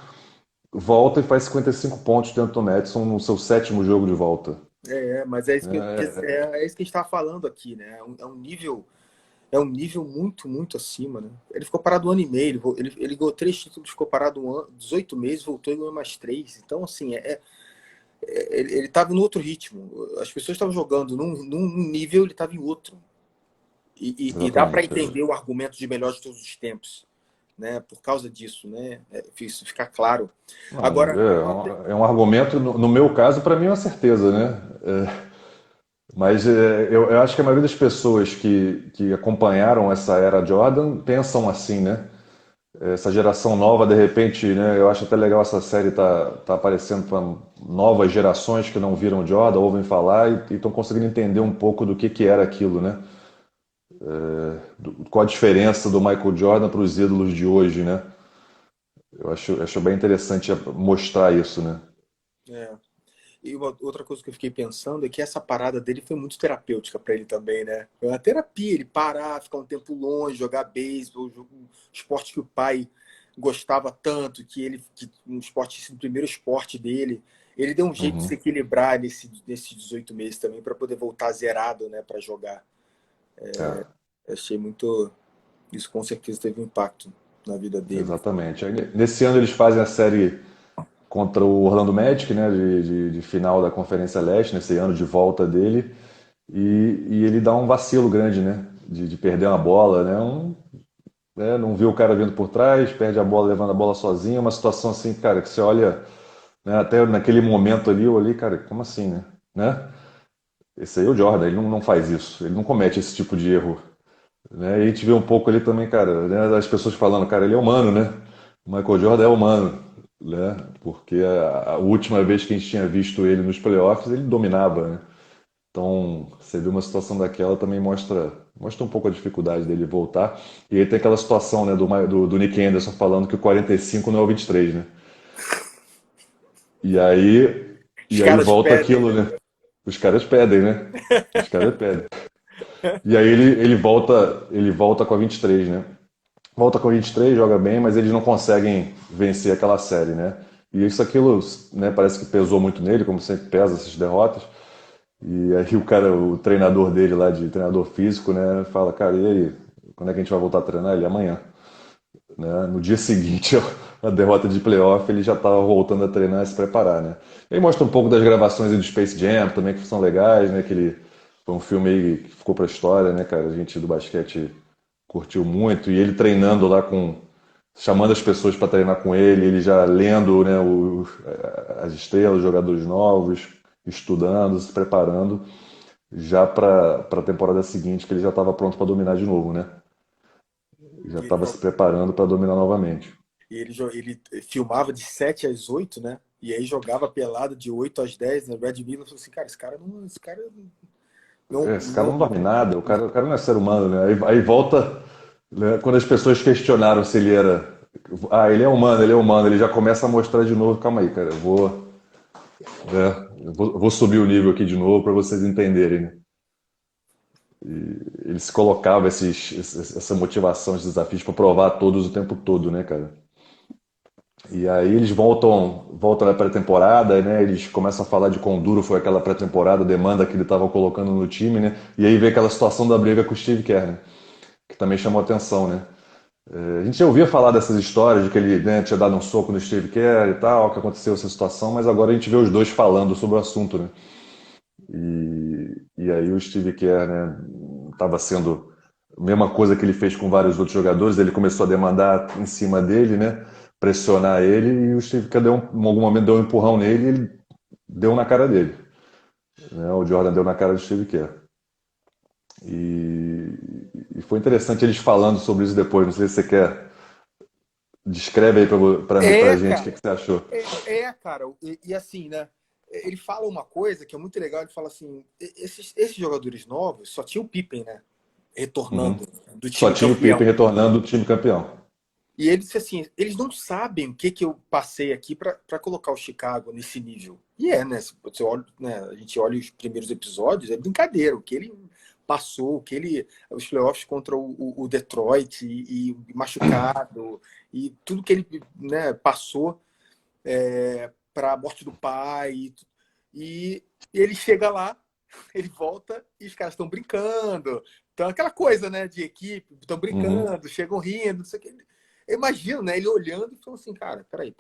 [SPEAKER 1] volta e faz 55 pontos dentro do Madison no seu sétimo jogo de volta.
[SPEAKER 2] Mas é isso
[SPEAKER 1] É,
[SPEAKER 2] é isso que a gente está falando aqui, né? É um nível muito, muito acima, né? Ele ficou parado um ano e meio, ele ganhou 3 títulos, ficou parado 18 meses, voltou e ganhou mais 3. Então, assim, ele estava no outro ritmo. As pessoas estavam jogando num nível, ele estava em outro. E dá para
[SPEAKER 1] exatamente.
[SPEAKER 2] entender o argumento de melhor de todos os tempos, né? Por causa disso, né? Isso fica claro.
[SPEAKER 1] Não,
[SPEAKER 2] Agora,
[SPEAKER 1] é um argumento, no meu caso, para mim é uma certeza, né? Mas eu acho que a maioria das pessoas que acompanharam essa era Jordan pensam assim, né? Essa geração nova, de repente, né? Eu acho até legal essa série tá aparecendo para novas gerações que não viram Jordan, ouvem falar e estão conseguindo entender um pouco do que era aquilo, né? Qual a diferença do Michael Jordan para os ídolos de hoje, né? Eu acho bem interessante mostrar isso, né?
[SPEAKER 2] é, e uma outra coisa que eu fiquei pensando é que essa parada dele foi muito terapêutica para ele também, né? Foi uma terapia, ele parar, ficar um tempo longe, jogar beisebol, um esporte que o pai gostava tanto, que um esporte tinha sido o primeiro esporte dele. Ele deu um jeito de se
[SPEAKER 1] Uhum.
[SPEAKER 2] equilibrar nesses 18 meses também para poder voltar zerado, né, para jogar.
[SPEAKER 1] É,
[SPEAKER 2] Eu achei muito. Isso com certeza teve um impacto na vida dele.
[SPEAKER 1] exatamente. Aí, nesse ano eles fazem a série contra o Orlando Magic, né, de final da Conferência Leste, nesse ano de volta dele, e ele dá um vacilo grande, né, de perder uma bola, né, não viu o cara vindo por trás, perde a bola, levando a bola sozinho, uma situação assim, cara, que você olha, né, até naquele momento ali, eu olhei, cara, como assim, né? Esse aí é o Jordan, ele não faz isso, ele não comete esse tipo de erro, né? E a gente vê um pouco ali também, cara, né, as pessoas falando, cara, ele é humano, né? O Michael Jordan é humano, né? Porque a última vez que a gente tinha visto ele nos playoffs, ele dominava, né? Então, você vê uma situação daquela também mostra um pouco a dificuldade dele voltar. E aí tem aquela situação, né, do Nick Anderson falando que o 45 não é o 23, né? E aí,
[SPEAKER 2] Os
[SPEAKER 1] e aí
[SPEAKER 2] caras
[SPEAKER 1] volta
[SPEAKER 2] pedem,
[SPEAKER 1] aquilo,
[SPEAKER 2] né?
[SPEAKER 1] né? Os caras pedem, né? Os caras pedem. E aí ele volta com a 23, né? volta com 23, joga bem, mas eles não conseguem vencer aquela série, né? E isso, aquilo, né, parece que pesou muito nele, como sempre pesa essas derrotas. E aí o cara, o treinador dele lá, de treinador físico, né, fala, cara, e aí, quando é que a gente vai voltar a treinar? Ele, amanhã. Né? No dia seguinte, a derrota de playoff, ele já estava voltando a treinar e se preparar, né? E aí mostra um pouco das gravações aí do Space Jam também, que são legais, né? Que ele foi um filme aí que ficou pra história, né, cara? A gente do basquete curtiu muito. E ele treinando lá com... chamando as pessoas para treinar com ele já lendo, né, as estrelas, os jogadores novos, estudando, se preparando, já para a temporada seguinte, que ele já estava pronto para dominar de novo, né? Já
[SPEAKER 2] E ele,
[SPEAKER 1] estava se preparando para dominar novamente.
[SPEAKER 2] ele filmava de 7 às 8, né? E aí jogava pelado de 8 às 10, né? Red Miller falou assim, cara, esse cara não,
[SPEAKER 1] Esse cara
[SPEAKER 2] não,
[SPEAKER 1] não dorme nada, o cara não é ser humano, né? Aí volta, né, quando as pessoas questionaram se ele era. Ah, ele é humano, ele já começa a mostrar de novo. Calma aí, cara, eu vou subir o nível aqui de novo para vocês entenderem, né? Ele se colocava essa motivação, esses desafios para provar a todos o tempo todo, né, cara? E aí eles voltam na pré-temporada, né? Eles começam a falar de quão duro foi aquela pré-temporada, a demanda que ele estava colocando no time, né? E aí vem aquela situação da briga com o Steve Kerr, né? Que também chamou atenção, né? A gente já ouvia falar dessas histórias de que ele, né, tinha dado um soco no Steve Kerr e tal, que aconteceu essa situação, mas agora a gente vê os dois falando sobre o assunto, né? E aí o Steve Kerr, né, estava sendo a mesma coisa que ele fez com vários outros jogadores, ele começou a demandar em cima dele, né, pressionar ele, e o Steve Kerr em algum momento deu um empurrão nele e ele deu na cara dele, né? O Jordan deu na cara do Steve Kerr. E foi interessante eles falando sobre isso depois, não sei se você quer. Descreve aí pra
[SPEAKER 2] É,
[SPEAKER 1] gente o que
[SPEAKER 2] cara.
[SPEAKER 1] que você achou.
[SPEAKER 2] Cara. E assim, né? Ele fala uma coisa que é muito legal. Ele fala assim: esses jogadores novos só tinha o Pippen, né?
[SPEAKER 1] Uhum.
[SPEAKER 2] Retornando do
[SPEAKER 1] Só
[SPEAKER 2] time
[SPEAKER 1] tinha o Pippen
[SPEAKER 2] campeão.
[SPEAKER 1] retornando do time campeão.
[SPEAKER 2] E ele disse assim: eles não sabem o que, que eu passei aqui para colocar o Chicago nesse nível. E é, né? Se você olha, né? A gente olha os primeiros episódios, é brincadeira. O que ele passou, o que ele. Os playoffs contra o Detroit e machucado, e tudo que ele, né, passou para a morte do pai. E ele chega lá, ele volta e os caras estão brincando. Então, aquela coisa, né, de equipe, estão
[SPEAKER 1] Uhum.
[SPEAKER 2] brincando, chegam rindo, não sei o que. Eu imagino, né, ele olhando e falando assim, cara, peraí.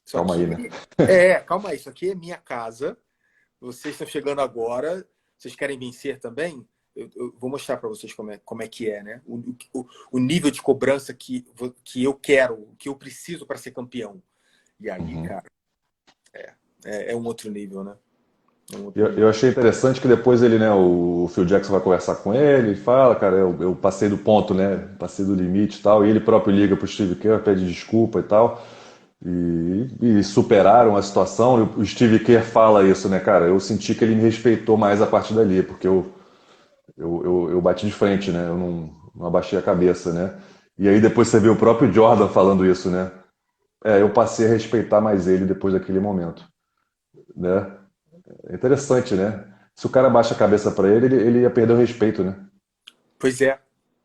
[SPEAKER 2] Isso
[SPEAKER 1] Calma aí, né?
[SPEAKER 2] aqui calma aí, isso aqui é minha casa. Vocês estão chegando agora, vocês querem vencer também? Eu vou mostrar para vocês como é que é, né? O nível de cobrança que eu quero, que eu preciso para ser campeão. E aí,
[SPEAKER 1] Uhum.
[SPEAKER 2] cara, é um outro nível, né? É um outro
[SPEAKER 1] Eu
[SPEAKER 2] nível.
[SPEAKER 1] achei interessante que depois ele, né, o Phil Jackson vai conversar com ele e fala, cara, eu passei do ponto, né, passei do limite e tal, e ele próprio liga pro Steve Kerr, pede desculpa e tal, e superaram a situação, e o Steve Kerr fala isso, né, cara, eu senti que ele me respeitou mais a partir dali, porque eu bati de frente, né, eu não abaixei a cabeça, né, e aí depois você vê o próprio Jordan falando isso, né, eu passei a respeitar mais ele depois daquele momento, né. É interessante, né? Se o cara baixa a cabeça pra ele, ele ia perder o respeito, né?
[SPEAKER 2] Pois é,
[SPEAKER 1] Ele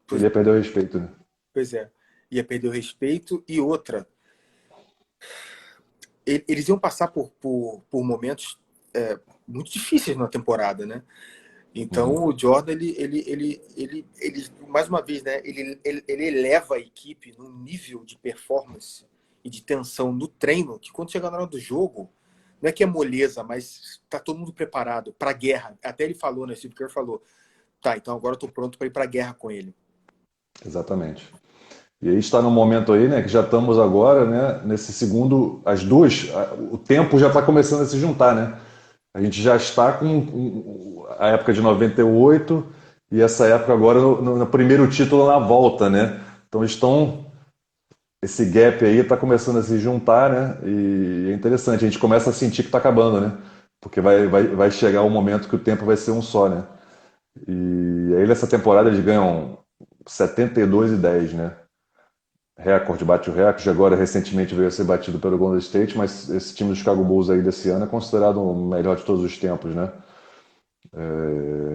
[SPEAKER 2] pois,
[SPEAKER 1] ia perder o respeito, né?
[SPEAKER 2] pois é. Ia perder o respeito. E outra, eles iam passar por momentos muito difíceis na temporada, né? Então
[SPEAKER 1] Uhum,
[SPEAKER 2] o Jordan, mais uma vez, né? Ele eleva a equipe num nível de performance e de tensão no treino que quando chegar na hora do jogo, não é que é moleza, mas tá todo mundo preparado para a guerra. Até ele falou, né? Steve Kerr falou, tá, então agora eu tô pronto para ir para a guerra com ele.
[SPEAKER 1] exatamente. E aí está no momento aí, né, que já estamos agora, né, nesse segundo, o tempo já está começando a se juntar, né? A gente já está com a época de 98 e essa época agora no primeiro título na volta, né? Então estão esse gap aí está começando a se juntar, né? E é interessante, a gente começa a sentir que está acabando, né? Porque vai chegar um momento que o tempo vai ser um só, né? E aí nessa temporada eles ganham 72-10, né? Recorde, bate o recorde. Agora recentemente veio a ser batido pelo Golden State, mas esse time do Chicago Bulls aí desse ano é considerado o melhor de todos os tempos, né?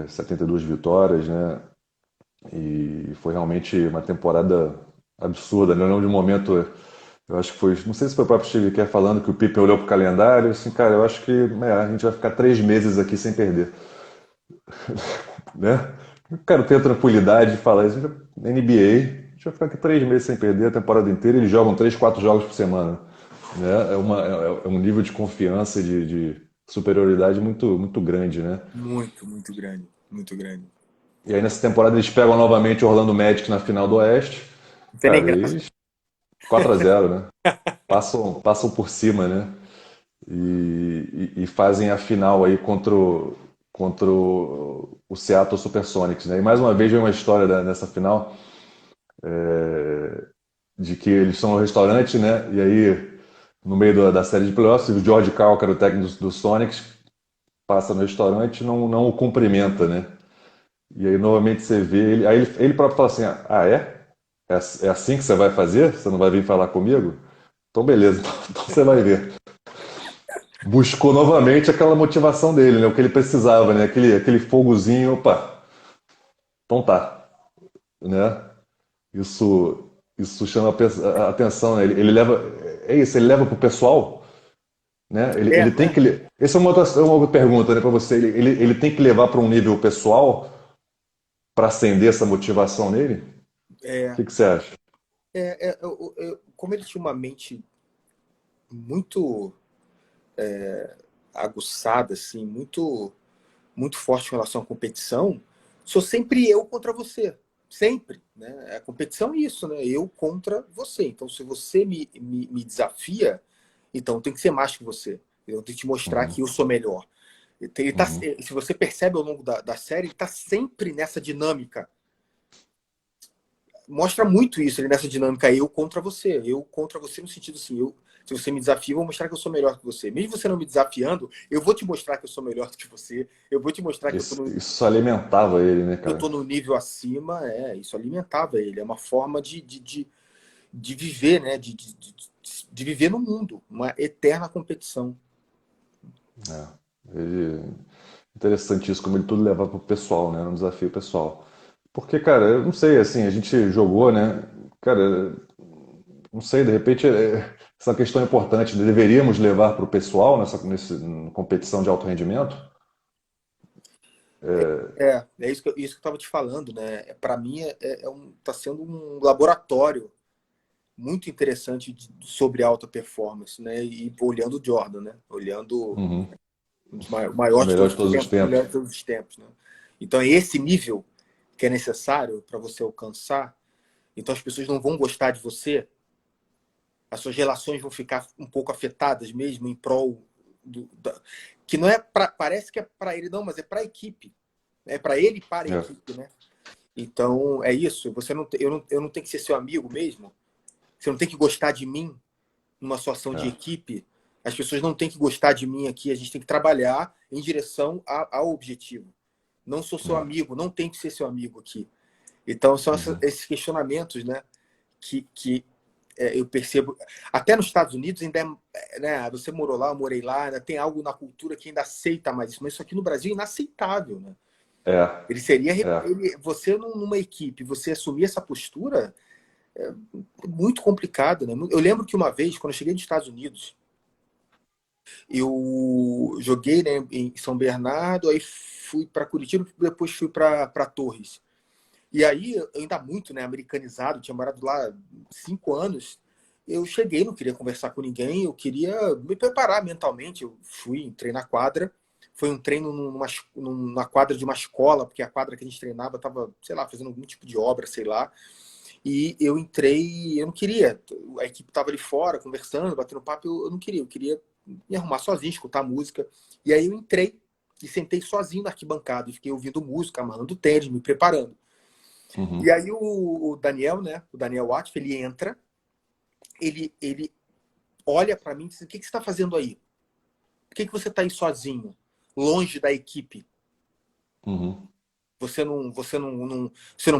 [SPEAKER 1] 72 vitórias, né? E foi realmente uma temporada absurda, né? Eu lembro de um momento, eu acho que foi, não sei se foi o próprio Steve Kerr falando que o Pippen olhou pro calendário, assim, cara, eu acho que a gente vai ficar 3 meses aqui sem perder, né? Eu quero ter a tranquilidade de falar isso, NBA, a gente vai ficar aqui 3 meses sem perder a temporada inteira, eles jogam 3, 4 jogos por semana, né? É um nível de confiança, de superioridade muito, muito grande, né?
[SPEAKER 2] Muito, muito grande. Muito grande.
[SPEAKER 1] E aí nessa temporada eles pegam novamente o Orlando Magic na final do Oeste.
[SPEAKER 2] Não tem nem
[SPEAKER 1] Cara,
[SPEAKER 2] graça.
[SPEAKER 1] eles 4-0, né? Passam por cima, né? E fazem a final aí contra o Seattle Supersonics, né? E mais uma vez vem uma história nessa final de que eles estão no restaurante, né? E aí, no meio da série de playoffs, o George Karl, que era o técnico do Sonics, passa no restaurante e não o cumprimenta, né? E aí, novamente, você vê ele. Aí ele próprio fala assim: Ah, é? É assim que você vai fazer? Você não vai vir falar comigo? Então, beleza, então você vai ver. Buscou novamente aquela motivação dele, né? O que ele precisava, né? Aquele fogozinho, opa, então tá, né? Isso, isso chama a atenção, né? Ele leva, é isso, ele leva pro pessoal, né? Ele tem
[SPEAKER 2] É,
[SPEAKER 1] que, essa é uma outra pergunta, né, para você. Ele tem que levar para um nível pessoal para acender essa motivação nele? O
[SPEAKER 2] é,
[SPEAKER 1] que você acha?
[SPEAKER 2] como ele tinha uma mente muito aguçada, assim, muito forte em relação à competição, sou sempre eu contra você. Sempre. Né? A competição é isso, né? Eu contra você. Então, se você me desafia, então tem que ser mais que você. Eu tenho que te mostrar
[SPEAKER 1] Uhum,
[SPEAKER 2] que eu sou melhor.
[SPEAKER 1] uhum,
[SPEAKER 2] Se você percebe ao longo da série, ele está sempre nessa dinâmica. Mostra muito isso ele nessa dinâmica eu contra você. Eu contra você no sentido assim, se você me desafia, eu vou mostrar que eu sou melhor que você. Mesmo você não me desafiando, eu vou te mostrar que eu sou melhor do que você. Eu vou te mostrar que
[SPEAKER 1] isso alimentava ele, né,
[SPEAKER 2] eu
[SPEAKER 1] cara?
[SPEAKER 2] tô no nível acima. Isso alimentava ele. É uma forma de viver, né? De viver no mundo. Uma eterna competição.
[SPEAKER 1] É. Interessante isso, como ele tudo leva pro pessoal, né? Um desafio pessoal. Porque, cara, eu não sei, assim, a gente jogou, né? Cara, não sei, de repente essa questão é importante. Deveríamos levar para o pessoal nessa competição de alto rendimento?
[SPEAKER 2] É isso que eu estava te falando, né? Para mim, tá sendo um laboratório muito interessante sobre alta performance, né? E olhando o Jordan, né? Olhando
[SPEAKER 1] Uhum.
[SPEAKER 2] um dos o
[SPEAKER 1] O
[SPEAKER 2] maior de
[SPEAKER 1] melhor
[SPEAKER 2] todos
[SPEAKER 1] de
[SPEAKER 2] os
[SPEAKER 1] todos os
[SPEAKER 2] tempos, o
[SPEAKER 1] tempos.
[SPEAKER 2] melhor de todos os tempos, né? Então é esse nível que é necessário para você alcançar. Então as pessoas não vão gostar de você, as suas relações vão ficar um pouco afetadas mesmo em prol que não é parece que é para ele não, mas é para a equipe, é para ele e para a
[SPEAKER 1] É,
[SPEAKER 2] equipe, né? Então é isso. Você não, eu não tenho que ser seu amigo mesmo. Você não tem que gostar de mim numa situação de
[SPEAKER 1] é,
[SPEAKER 2] equipe. As pessoas não têm que gostar de mim aqui. A gente tem que trabalhar em direção ao objetivo. Não sou seu
[SPEAKER 1] é.
[SPEAKER 2] amigo, não tem que ser seu amigo aqui. Então, são
[SPEAKER 1] Uhum.
[SPEAKER 2] esses questionamentos, né? Que eu percebo. Até nos Estados Unidos, ainda né? Você morou lá, eu morei lá, ainda tem algo na cultura que ainda aceita mais isso. Mas isso aqui no Brasil é inaceitável, né?
[SPEAKER 1] É,
[SPEAKER 2] Ele seria.
[SPEAKER 1] é.
[SPEAKER 2] Você, numa equipe, você assumir essa postura é muito complicado, né? Eu lembro que uma vez, quando eu cheguei nos Estados Unidos, eu joguei, né, em São Bernardo, aí fui para Curitiba, depois fui para Torres. E aí, eu ainda muito, né, americanizado, tinha morado lá 5 anos. Eu cheguei, não queria conversar com ninguém, eu queria me preparar mentalmente. Eu fui, entrei na quadra. Foi um treino numa quadra de uma escola, porque a quadra que a gente treinava estava, sei lá, fazendo algum tipo de obra, sei lá. E eu entrei, eu não queria. A equipe estava ali fora, conversando, batendo papo, eu não queria. Eu queria me arrumar sozinho, escutar música. E aí eu entrei e sentei sozinho na arquibancada e fiquei ouvindo música, amarrando tênis, me preparando. E
[SPEAKER 1] Uhum.
[SPEAKER 2] aí o Daniel, né? O Daniel Watf, ele entra, ele olha para mim e diz: O que você está fazendo aí? Por que você está aí sozinho, longe da equipe?
[SPEAKER 1] Uhum.
[SPEAKER 2] Você não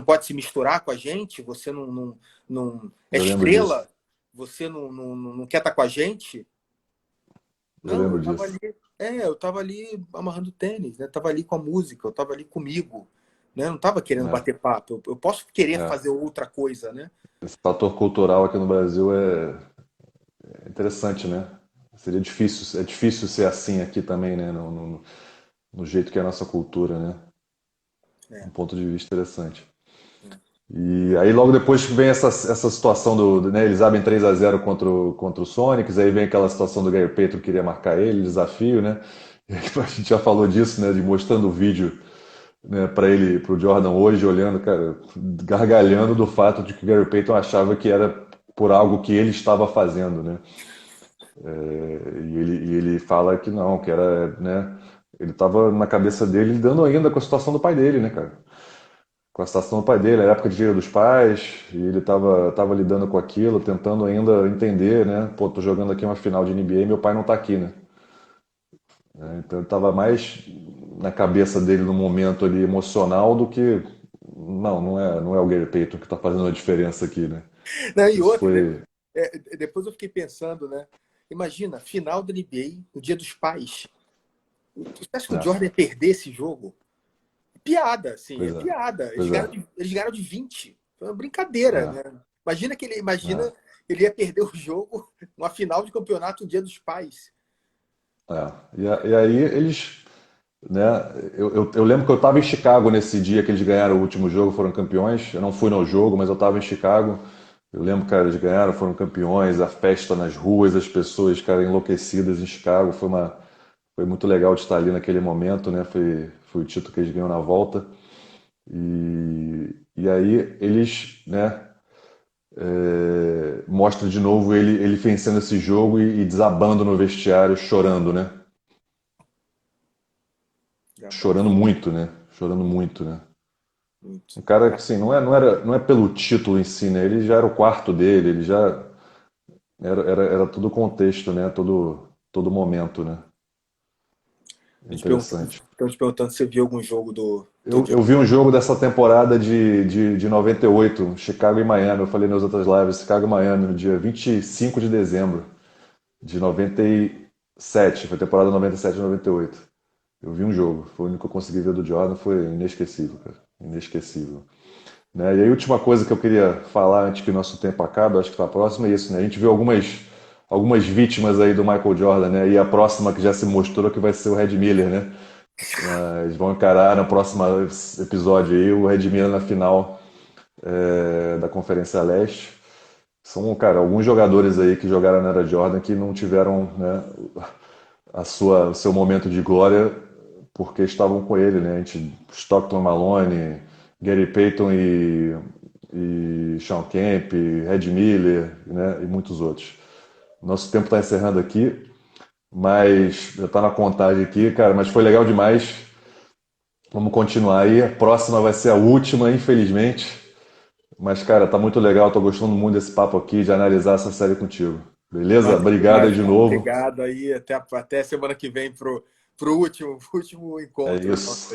[SPEAKER 2] pode se misturar com a gente? Você não é
[SPEAKER 1] Eu lembro disso.
[SPEAKER 2] estrela? Você não quer estar com a gente?
[SPEAKER 1] Eu
[SPEAKER 2] Não,
[SPEAKER 1] lembro disso.
[SPEAKER 2] eu tava ali amarrando tênis, né? Eu tava ali com a música, eu tava ali comigo. né? Eu não estava querendo
[SPEAKER 1] É,
[SPEAKER 2] bater papo. Eu posso querer
[SPEAKER 1] é.
[SPEAKER 2] fazer outra coisa, né?
[SPEAKER 1] Esse fator cultural aqui no Brasil é interessante, né? É difícil ser assim aqui também, né? No jeito que é a nossa cultura, né? Um
[SPEAKER 2] É,
[SPEAKER 1] ponto de vista interessante.
[SPEAKER 2] é.
[SPEAKER 1] E aí logo depois vem essa situação né, eles abrem 3-0 contra o Sonics, aí vem aquela situação do Gary Payton que queria marcar ele, desafio, né? E aí, a gente já falou disso, né? De mostrando o vídeo, né, para ele, pro Jordan hoje, olhando, cara, gargalhando do fato de que o Gary Payton achava que era por algo que ele estava fazendo, né? E ele fala que não, que era, né? Ele estava na cabeça dele lidando ainda com a situação do pai dele, né, cara? Com a situação do pai dele, era época de Dia dos Pais, e ele tava lidando com aquilo, tentando ainda entender, né? Pô, tô jogando aqui uma final de NBA e meu pai não tá aqui, né? Então ele tava mais na cabeça dele no momento ali emocional do que não é o Gary Payton que tá fazendo a diferença aqui, né?
[SPEAKER 2] Não, e
[SPEAKER 1] Isso
[SPEAKER 2] outra,
[SPEAKER 1] foi,
[SPEAKER 2] depois eu fiquei pensando, né? Imagina, final da NBA, no Dia dos Pais. Você acha que o
[SPEAKER 1] né?
[SPEAKER 2] Jordan ia perder esse jogo? Piada, assim, é
[SPEAKER 1] Pois é,
[SPEAKER 2] piada. Eles
[SPEAKER 1] pois é,
[SPEAKER 2] ganharam eles ganharam de 20. Foi uma brincadeira,
[SPEAKER 1] é,
[SPEAKER 2] né? Imagina
[SPEAKER 1] é.
[SPEAKER 2] ele ia perder o jogo, uma final de campeonato no Dia dos Pais.
[SPEAKER 1] E aí eles, né? Eu lembro que eu estava em Chicago nesse dia que eles ganharam o último jogo, foram campeões. Eu não fui no jogo, mas eu estava em Chicago. Eu lembro, cara, eles ganharam, foram campeões, a festa nas ruas, as pessoas, cara, enlouquecidas em Chicago. Foi muito legal de estar ali naquele momento, né? Foi o título que eles ganham na volta. E aí eles, né? Mostra de novo ele vencendo esse jogo e desabando no vestiário, chorando, né?
[SPEAKER 2] Já
[SPEAKER 1] Chorando
[SPEAKER 2] bom,
[SPEAKER 1] muito, né? Chorando muito, né?
[SPEAKER 2] muito.
[SPEAKER 1] Um cara que, assim, não é pelo título em si, né? Ele já era o quarto dele, ele já era todo o contexto, né? Todo momento, né? É interessante.
[SPEAKER 2] Estão te perguntando se você viu algum jogo do
[SPEAKER 1] Eu vi um jogo dessa temporada de 98, Chicago e Miami. Eu falei nas outras lives, Chicago e Miami, no dia 25 de dezembro de 97. Foi temporada 97 e 98. Eu vi um jogo, foi o único que eu consegui ver do Jordan, foi inesquecível, cara. Inesquecível. Né? E aí, a última coisa que eu queria falar antes que o nosso tempo acabe, acho que está próximo, é isso, né? A gente viu algumas vítimas aí do Michael Jordan, né? E a próxima que já se mostrou que vai ser o Red Miller, né? Eles vão encarar no próximo episódio aí o Red Miller na final da Conferência Leste. São, cara, alguns jogadores aí que jogaram na era Jordan que não tiveram, né, o seu momento de glória porque estavam com ele, né? Stockton Malone, Gary Payton e Sean Kemp, Red Miller, né? E muitos outros. Nosso tempo está encerrando aqui, mas já está na contagem aqui, cara, mas foi legal demais. Vamos continuar aí. A próxima vai ser a última, infelizmente. Mas, cara, tá muito legal. Tô gostando muito desse papo aqui, de analisar essa série contigo. Beleza?
[SPEAKER 2] Nossa,
[SPEAKER 1] Obrigado aí
[SPEAKER 2] demais,
[SPEAKER 1] de
[SPEAKER 2] cara.
[SPEAKER 1] novo.
[SPEAKER 2] Obrigado aí. Até semana que vem pro último
[SPEAKER 1] É
[SPEAKER 2] encontro
[SPEAKER 1] isso.
[SPEAKER 2] nosso.